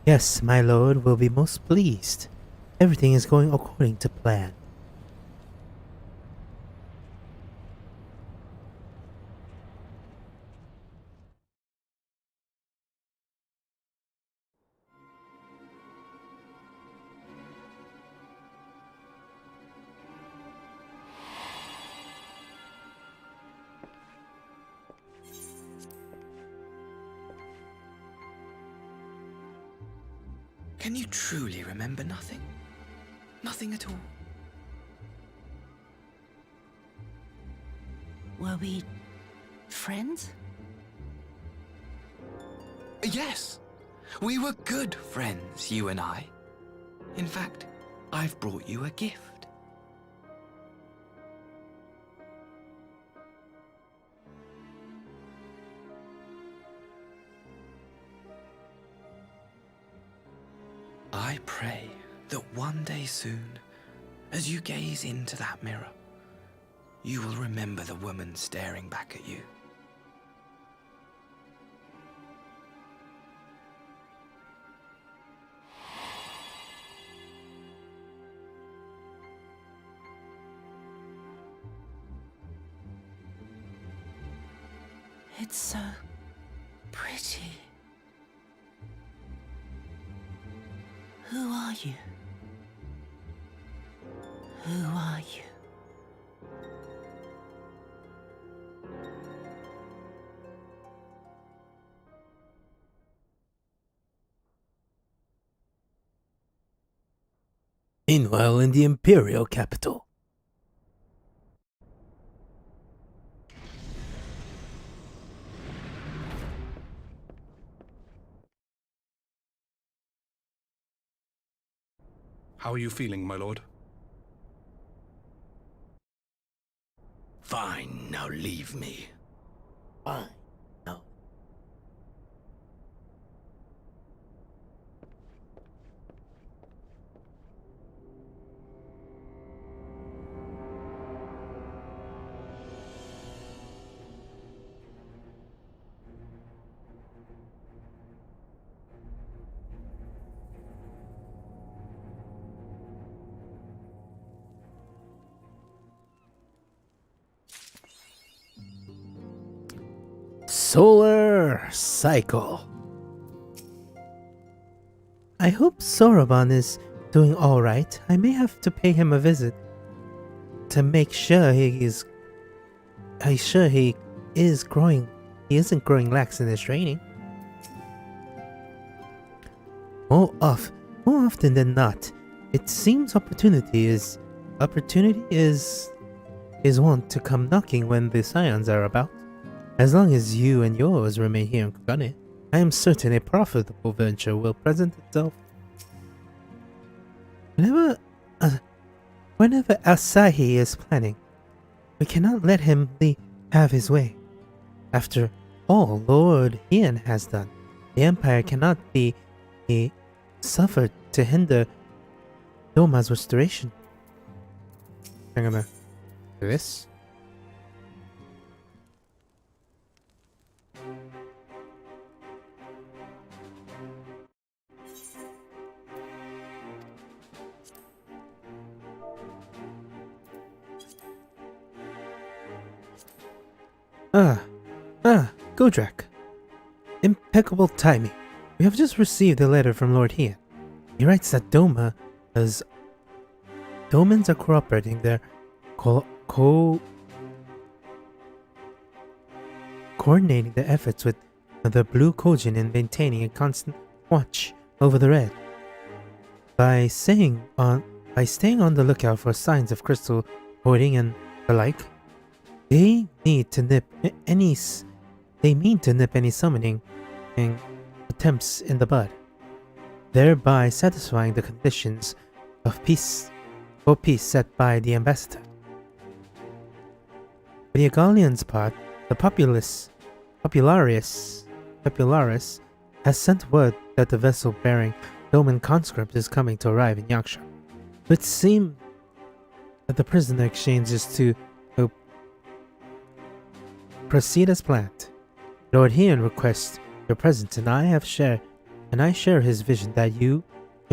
Yes, my lord will be most pleased. Everything is going according to plan. Can you truly remember nothing? Nothing at all? Were we friends? Yes. We were good friends, you and I. In fact, I've brought you a gift. I pray that one day soon, as you gaze into that mirror, you will remember the woman staring back at you. It's so pretty. Who are you? Who are you? Meanwhile, in the Imperial capital. How are you feeling, my lord? Fine, now leave me. Fine. No. Solar Cycle. I hope Soroban is doing alright. I may have to pay him a visit to make sure he isn't growing lax in his training. More often than not, it seems opportunity is wont to come knocking when the Scions are about. As long as you and yours remain here in Kugane, I am certain a profitable venture will present itself. Whenever Asahi is planning, we cannot let him have his way. After all Lord Ian has done, the Empire cannot be suffered to hinder Doma's restoration. I'm gonna do this. Godrak. Impeccable timing. We have just received a letter from Lord Ian. He writes that Domans are cooperating their coordinating their efforts with the Blue Kojin in maintaining a constant watch over the red. By staying on the lookout for signs of crystal hoarding and the like, they mean to nip any summoning and attempts in the bud, thereby satisfying the conditions of peace set by the ambassador. For the Agalians' part, the Popularis has sent word that the vessel bearing Doman conscript is coming to arrive in Yaksha. It seems that the prisoner exchange is to proceed as planned. Lord Heon requests your presence, and I share his vision that you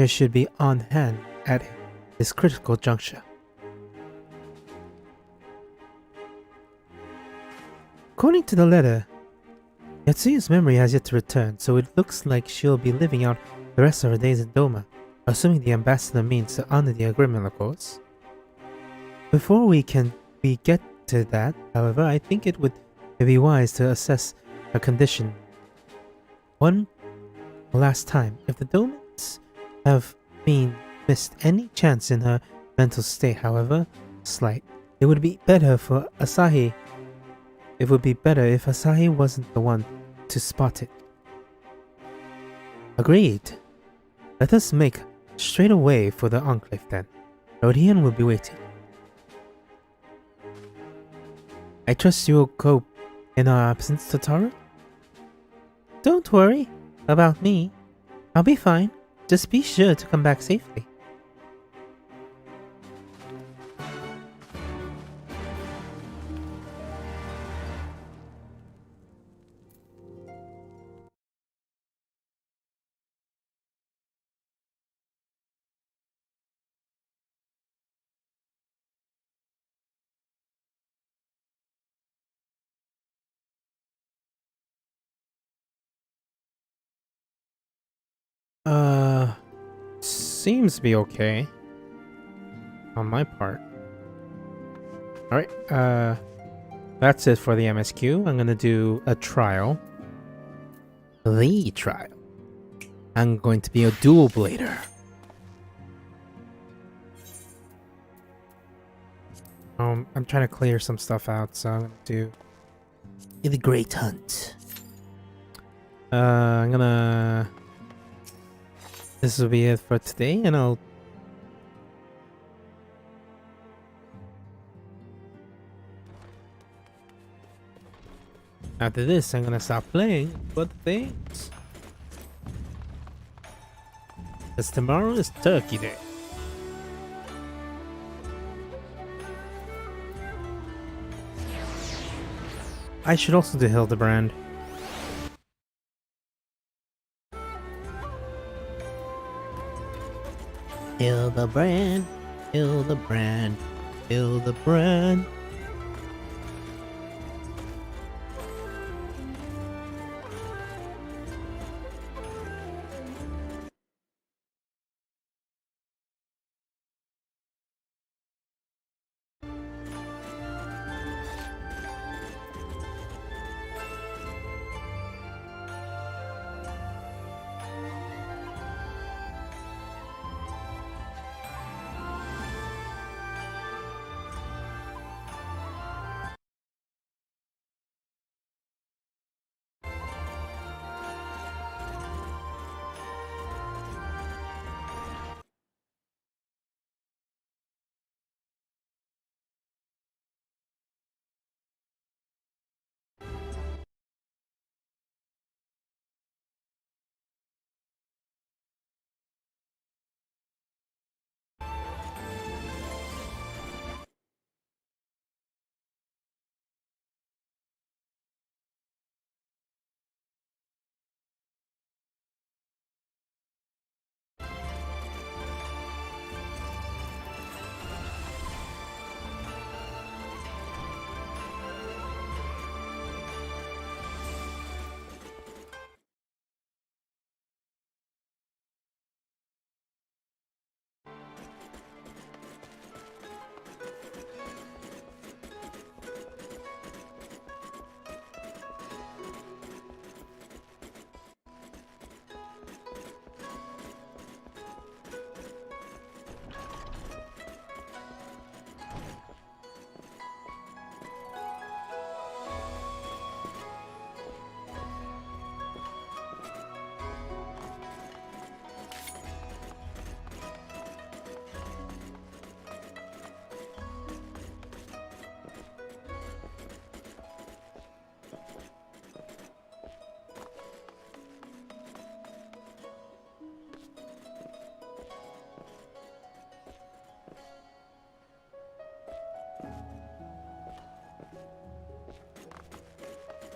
should be on hand at this critical juncture. According to the letter, Yatsuya's memory has yet to return, so it looks like she'll be living out the rest of her days in Doma, assuming the ambassador means to honor the agreement, of course. Before we get to that, however, I think it would be wise to assess her condition one last time. If the Domans have missed any chance in her mental state, however slight, it would be better if Asahi wasn't the one to spot it. Agreed. Let us make straight away for the Enclave then. Lord Heon will be waiting. I trust you will cope in our absence, Totaro? Don't worry about me. I'll be fine. Just be sure to come back safely. Seems to be okay on my part. Alright, that's it for the MSQ. I'm gonna do a trial. The trial. I'm going to be a dual blader. I'm trying to clear some stuff out, so I'm gonna do the Great Hunt. I'm gonna... This will be it for today, and I'll... After this, I'm gonna stop playing other things. Because tomorrow is Turkey Day. I should also do Hildebrand. Hildebrand, Hildebrand, Hildebrand.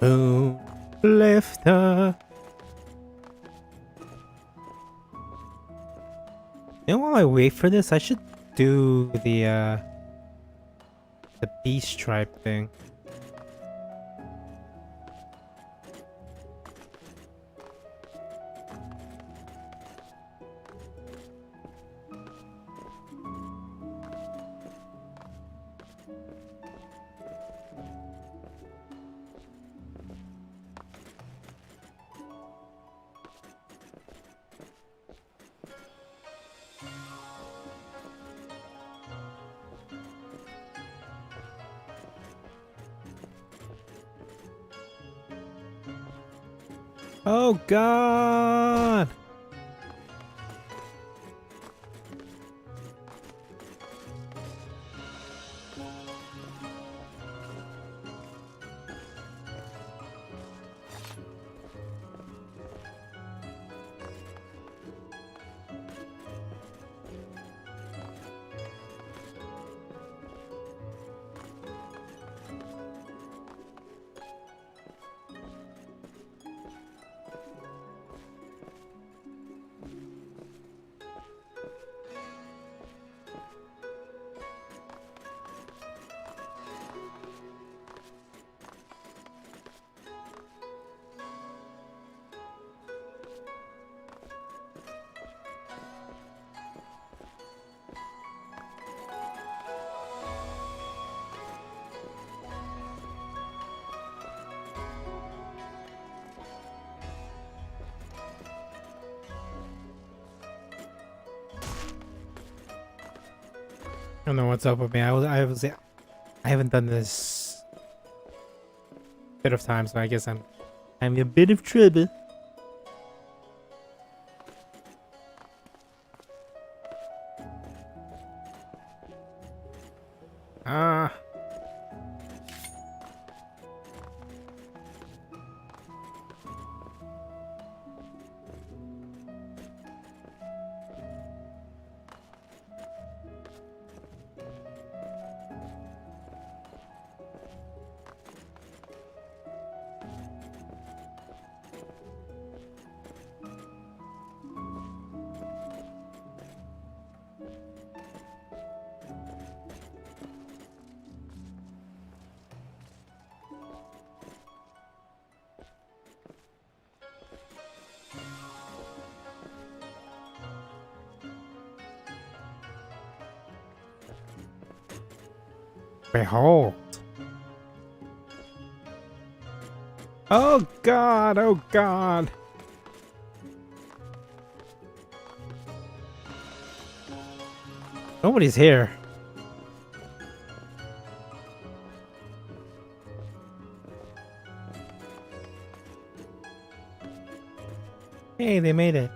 Moon lifter. You know, while I wait for this, I should do the beast tribe thing. Oh God! I don't know what's up with me. I haven't done this a bit of time, so I guess I'm having a bit of trouble. Ah. Behold. Oh God, oh God. Nobody's here. Hey, they made it.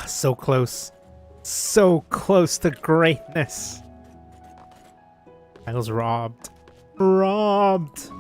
So close. So close to greatness. I was robbed. Robbed!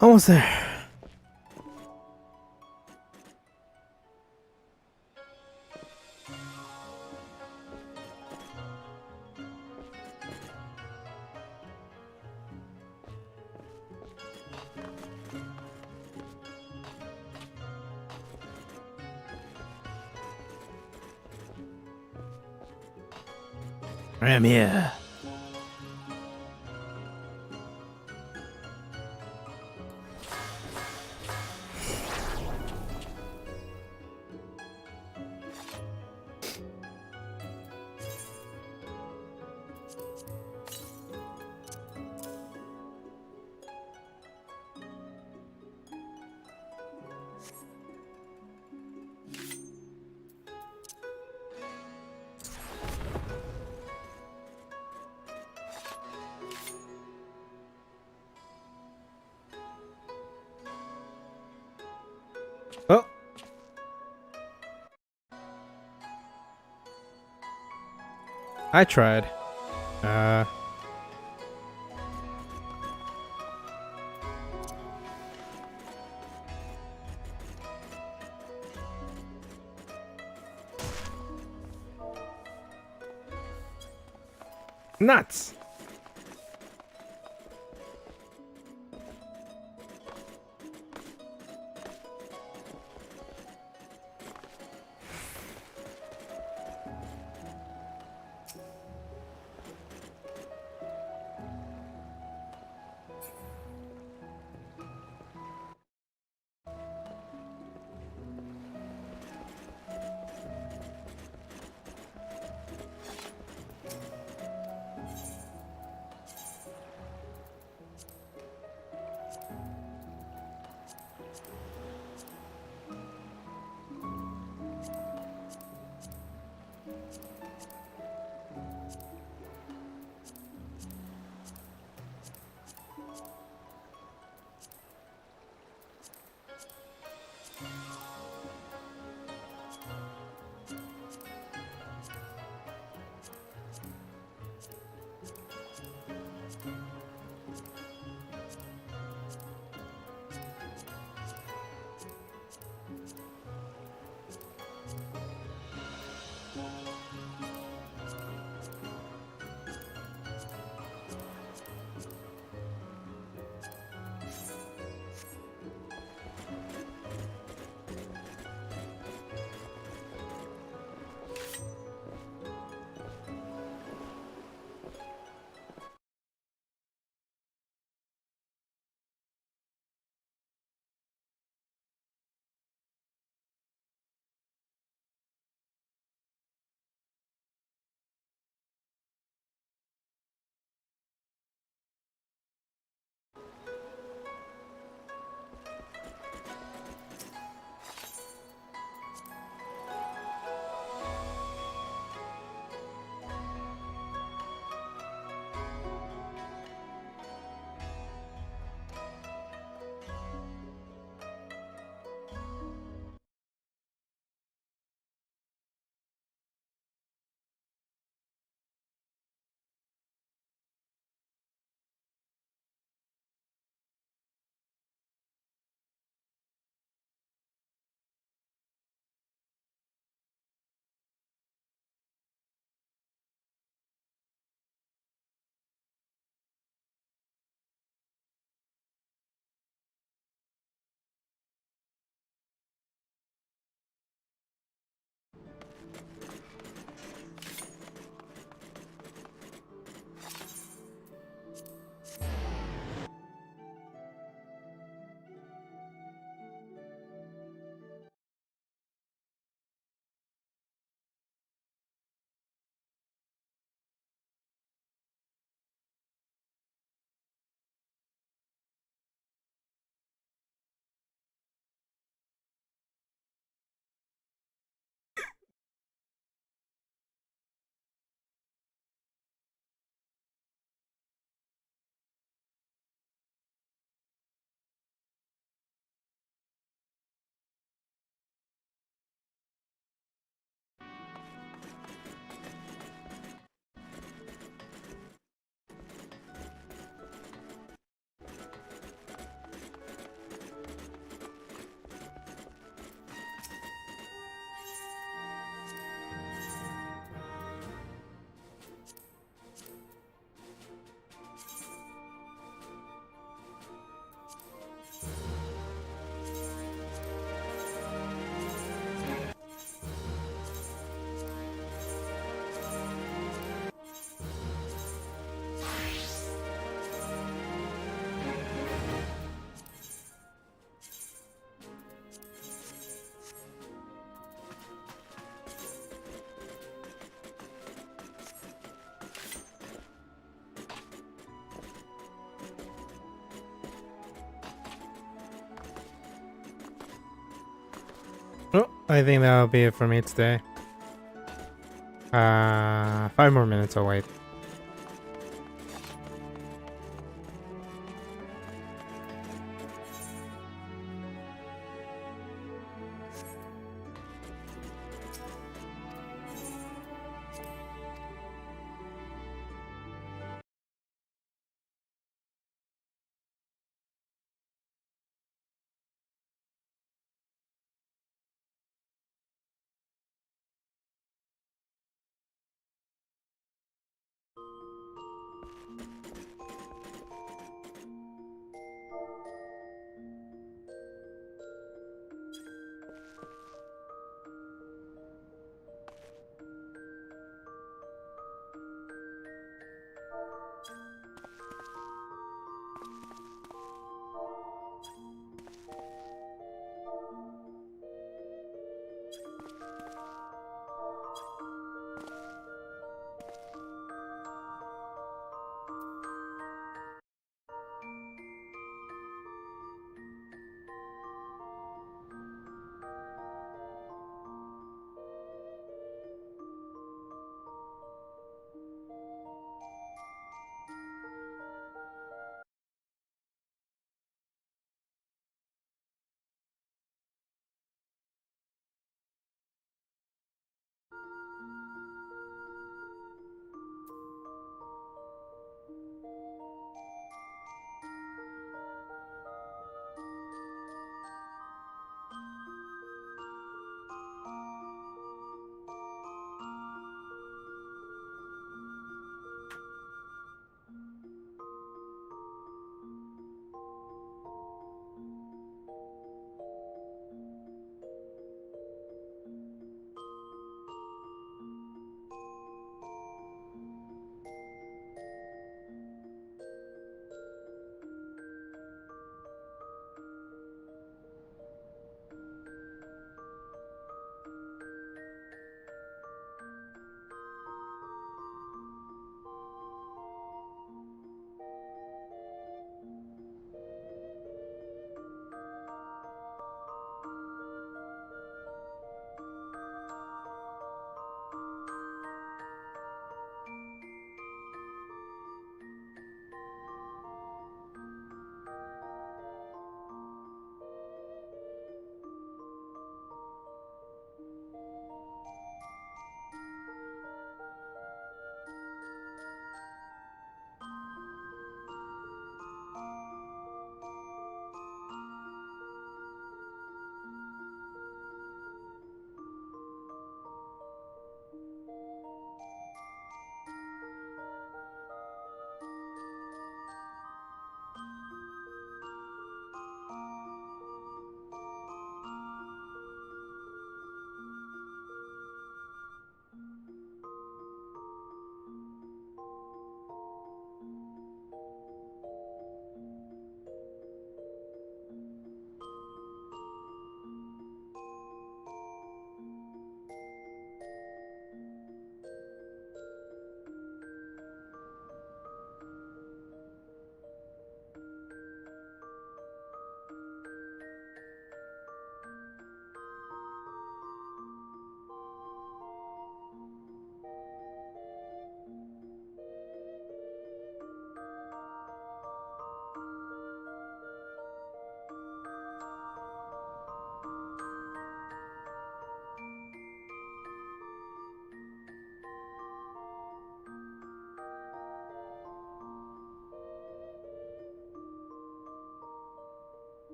Almost there. I'm here. Oh. I tried. Nuts. I think that'll be it for me today. 5 more minutes, I'll wait.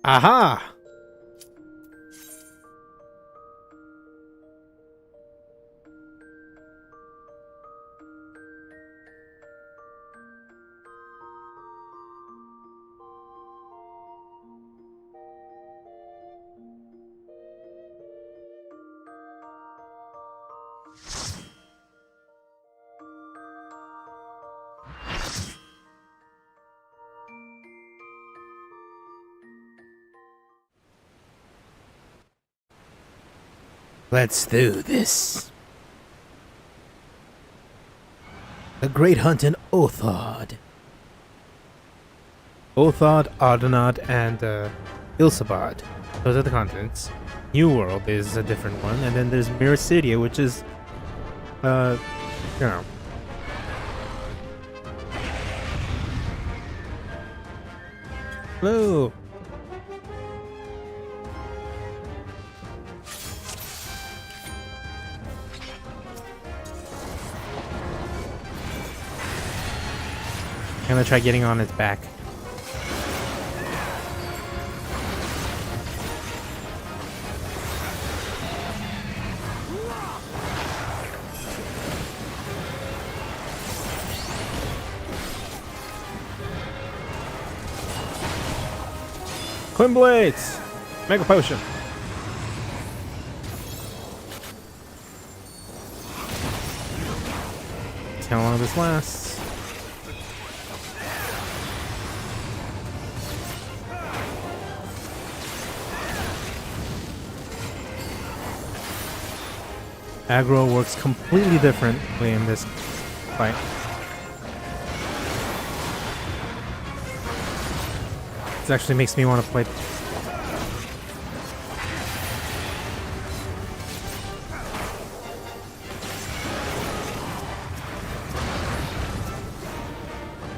Aha! Let's do this. The Great Hunt in Othard. Othard, Ardenard, and Ilsabard. Those are the continents. New World is a different one, and then there's Miracidia, which is, you know. Hello. I'm gonna try getting on its back. Twin Blades! Mega Potion! See how long this lasts. Aggro works completely differently in this fight. This actually makes me want to play.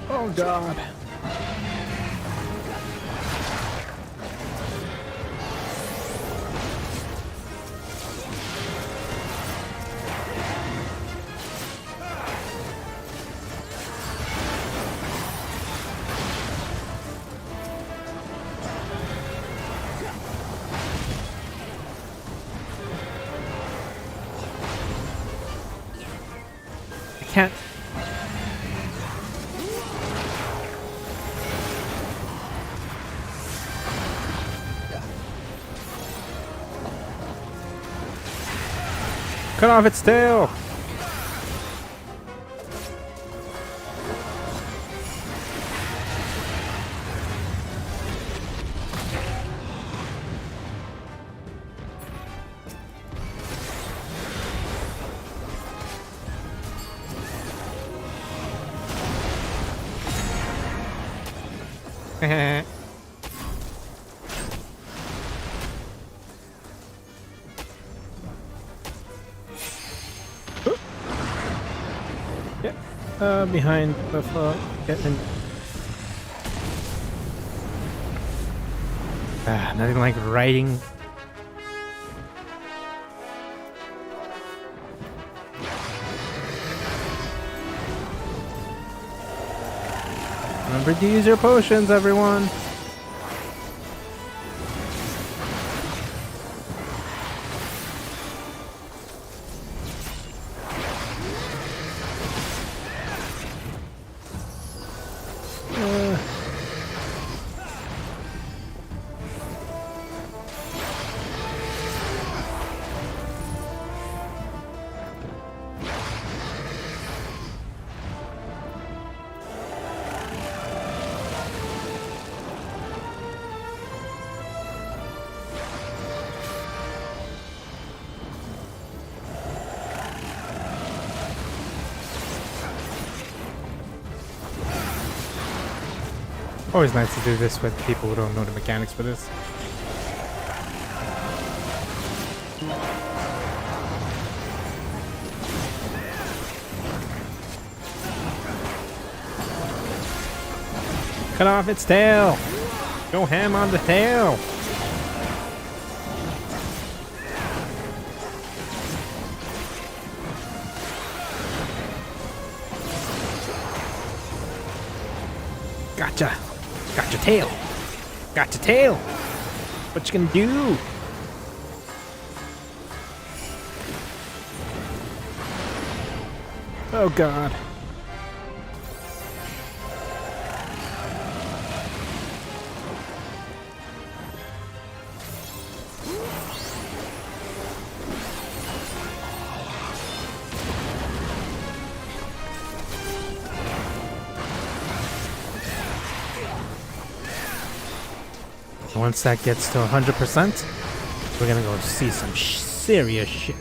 Oh god. Can't. Cut off its tail. Behind the getting. Nothing like riding. Remember to use your potions, everyone. Always nice to do this with people who don't know the mechanics for this. Cut off its tail! Go ham on the tail! Gotcha! Got your tail. Got your tail. What you gonna do? Oh god. Once that gets to 100%, we're gonna go see some serious shit.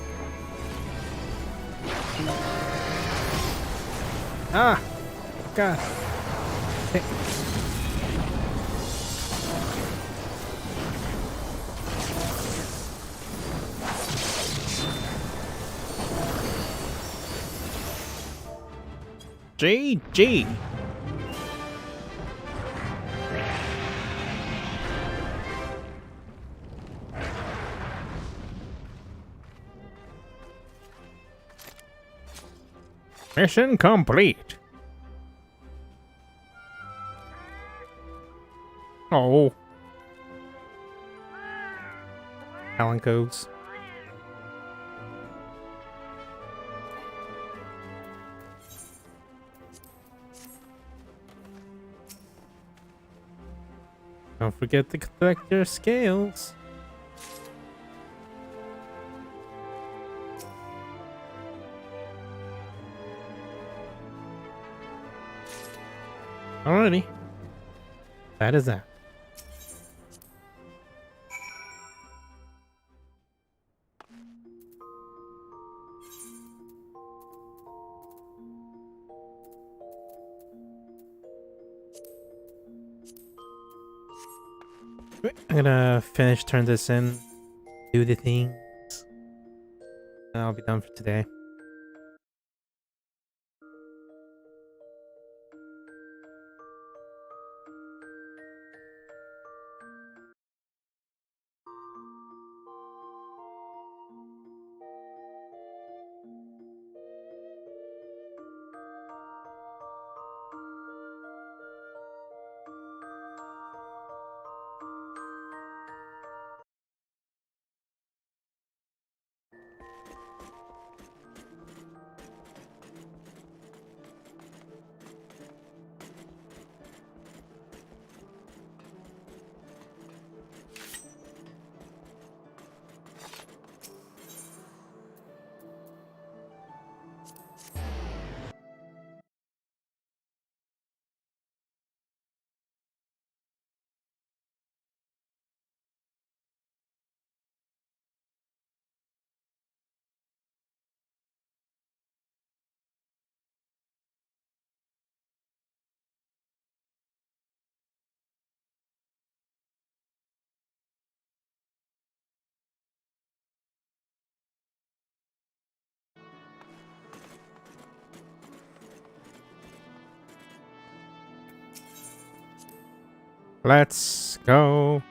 Ah! God. Hey. GG. Mission complete. Oh. Alan goes. Don't forget to collect your scales. Alrighty. That is that. I'm gonna turn this in, do the things, and I'll be done for today. Let's go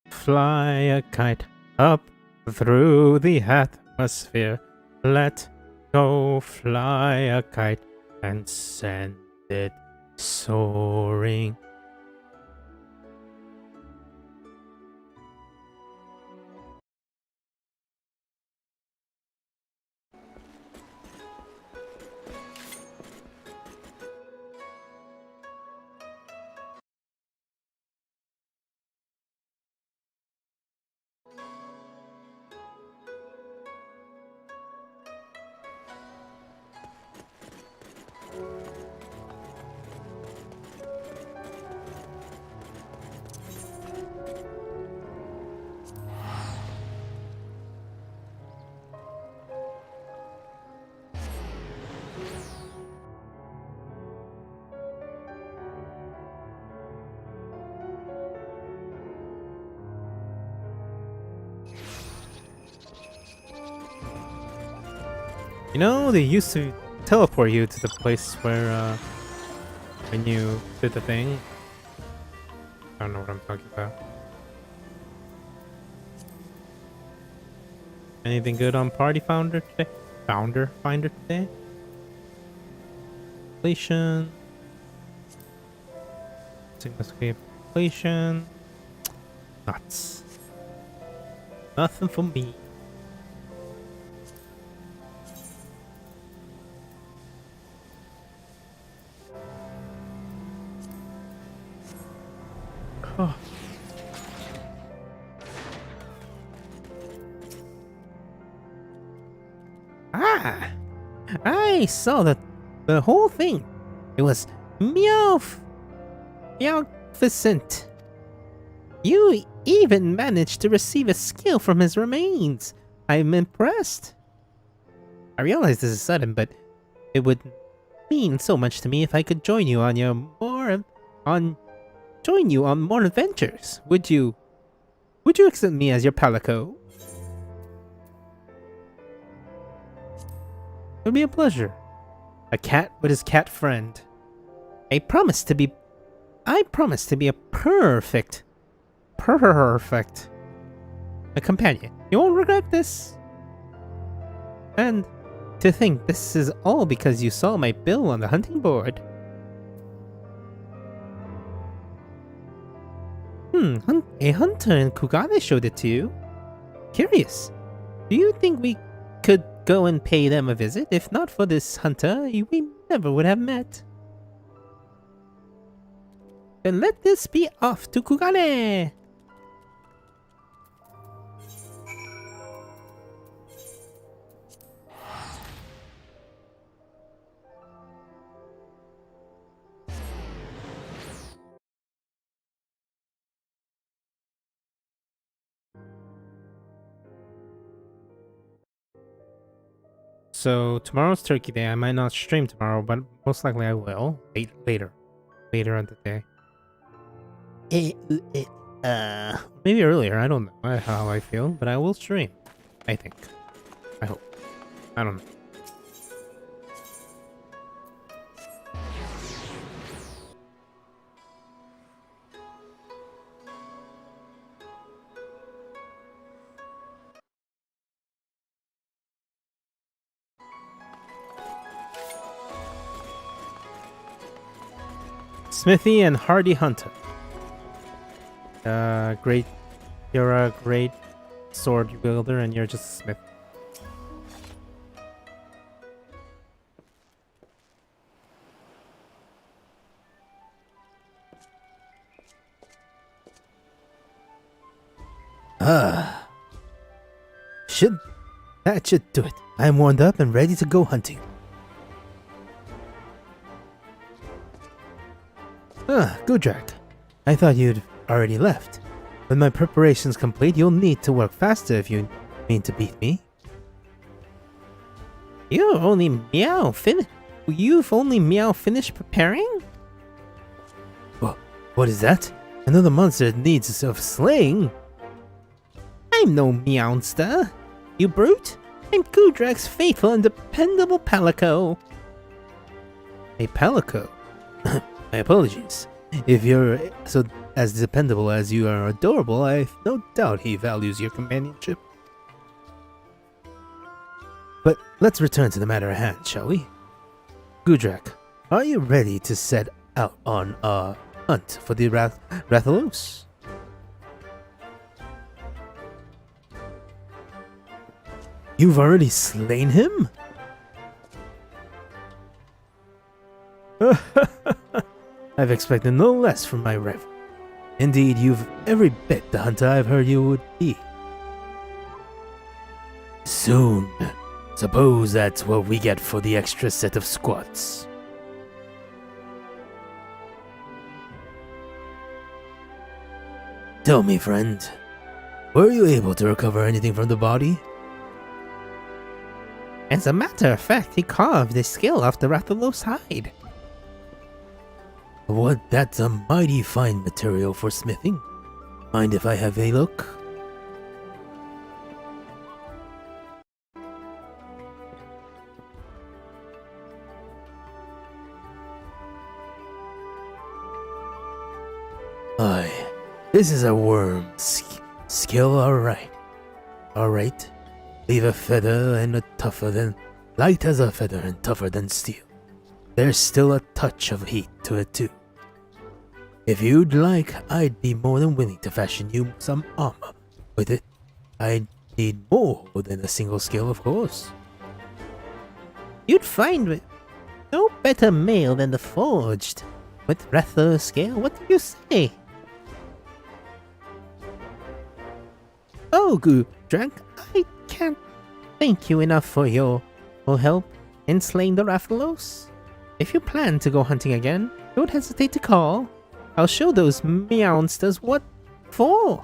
fly a kite up through the atmosphere. Let go fly a kite and send it soaring. You know, they used to teleport you to the place where, when you did the thing. I don't know what I'm talking about. Anything good on Party Finder today? Finder today? Completion. Escape completion. Nuts. Nothing for me. Oh. Ah! I saw the whole thing. It was Meowficent. You even managed to receive a skill from his remains. I'm impressed. I realize this is sudden, but it would mean so much to me if I could join you on more adventures. Would you accept me as your palico? It would be a pleasure. A cat with his cat friend. I promise to be a perfect a companion. You won't regret this. And to think this is all because you saw my bill on the hunting board. A hunter in Kugane showed it to you. Curious. Do you think we could go and pay them a visit? If not for this hunter, we never would have met. Then let this be off to Kugane! So tomorrow's Turkey Day. I might not stream tomorrow, but most likely I will. Later on the day. Maybe earlier. I don't know how I feel, but I will stream. I think. I hope. I don't know. Smithy and Hardy Hunter. You're a great sword wielder and you're just a smith. That should do it. I'm warmed up and ready to go hunting. Gudrak. I thought you'd already left. With my preparations complete, you'll need to work faster if you mean to beat me. You've only finished preparing? Well, what is that? Another monster that needs of slaying? I'm no meowster, you brute. I'm Gudrak's faithful and dependable palico. A palico? My apologies. If you're so as dependable as you are adorable, I've no doubt he values your companionship. But let's return to the matter at hand, shall we? Gudrak, are you ready to set out on a hunt for the Rathalos? You've already slain him? I've expected no less from my rival. Indeed, you've every bit the hunter I've heard you would be. Soon. Suppose that's what we get for the extra set of squats. Tell me, friend, were you able to recover anything from the body? As a matter of fact, he carved a skill off the Rathalos hide. What, that's a mighty fine material for smithing. Mind if I have a look? Aye, this is a worm skill, alright. Alright, leave a feather and a tougher than, light as a feather and tougher than steel. There's still a touch of heat to it too. If you'd like, I'd be more than willing to fashion you some armor with it. I'd need more than a single skill, of course. You'd find no better mail than the forged. With Rathalos scale, what do you say? Oh, Gudrak, I can't thank you enough for your help in slaying the Rathalos. If you plan to go hunting again, don't hesitate to call. I'll show those meowsters what for.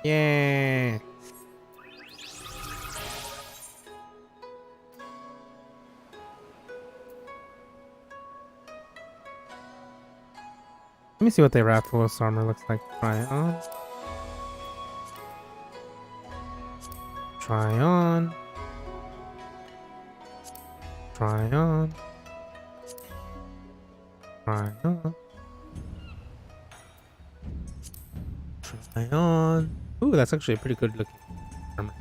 Yeah. Let me see what the Rathalos armor looks like. Try on. Try on. Try on. Try on. Try on. Ooh, that's actually a pretty good looking armor.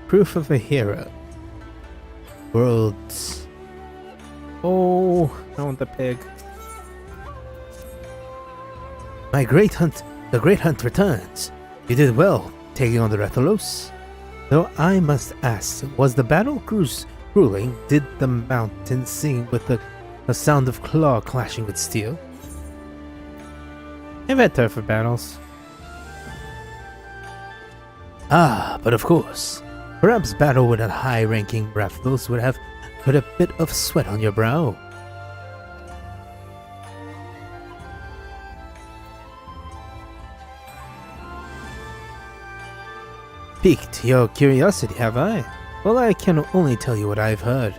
Proof of a hero. Worlds. Oh, I want the pig. My great hunt, the great hunt returns. You did well, taking on the Rathalos. Though I must ask, was the battle cruise grueling? Did the mountain sing with the sound of claw clashing with steel? I've had tougher battles. Ah, but of course. Perhaps battle with a high-ranking Rathalos would have put a bit of sweat on your brow. Piqued your curiosity, have I? Well, I can only tell you what I've heard.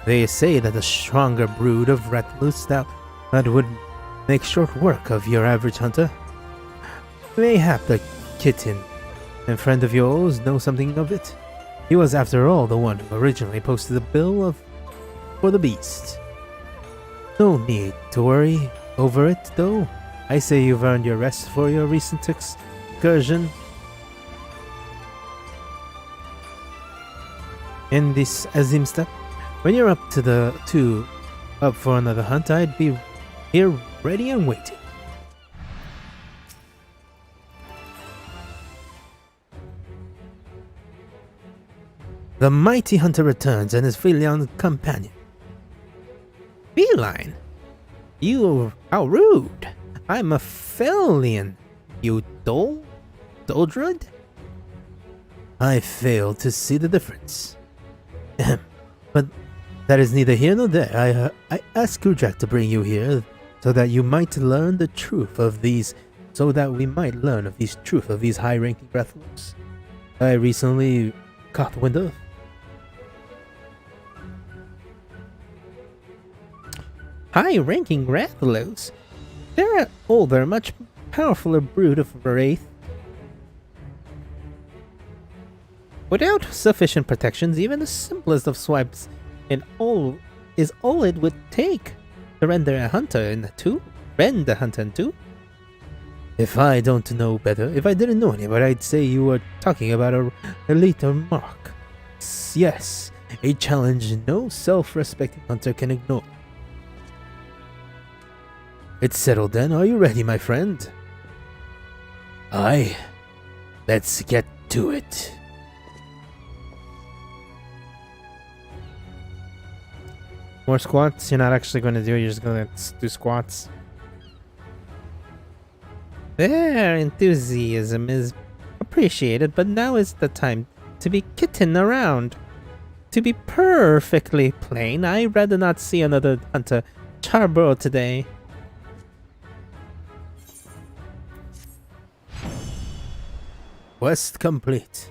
They say that a stronger brood of Rathalos that would make short work of your average hunter. Mayhap the kitten and friend of yours know something of it. He was, after all, the one who originally posted the bill for the beast. No need to worry over it, though. I say you've earned your rest for your recent excursion. In this Azimsta, when you're up for another hunt, I'd be here ready and waiting. The mighty hunter returns and his feline companion. Feline? You, how rude! I'm a feline. You doldrud? I fail to see the difference. But that is neither here nor there. I asked Kujak to bring you here so that you might learn the truth of these, truth of these high-ranking Rathalos. I recently caught wind of. High-ranking Rathalos? They're an older, much powerfuler brood of Wraith. Without sufficient protections, even the simplest of swipes is all it would take to render a hunter in two. If I didn't know any, but I'd say you were talking about a elite mark. Yes, a challenge no self-respecting hunter can ignore. It's settled then. Are you ready, my friend? Aye. Let's get to it. More squats? You're not actually going to do it, you're just going to do squats. Their enthusiasm is appreciated, but now is the time to be kitten around. To be perfectly plain, I'd rather not see another hunter charborough today. Quest complete.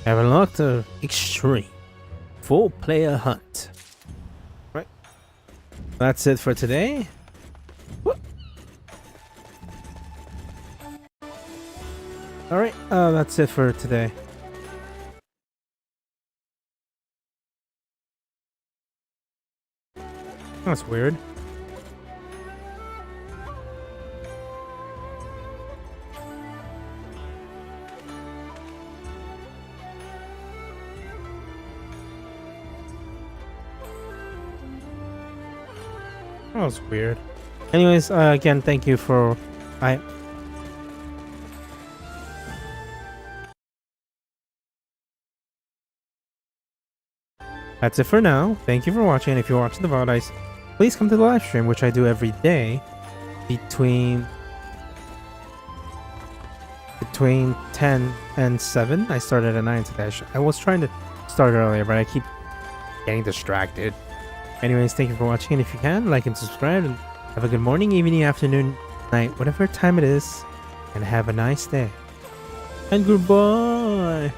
Have unlocked an extreme 4-player hunt. Right. That's it for today. Alright, that's it for today. That's weird. That was weird. Anyways, again, thank you for... That's it for now. Thank you for watching. If you're watching the VOD, please come to the live stream, which I do every day between between 10 and 7. I started at 9 today. I was trying to start earlier, but I keep getting distracted. Anyways, thank you for watching, and if you can, like and subscribe, and have a good morning, evening, afternoon, night, whatever time it is, and have a nice day. And goodbye!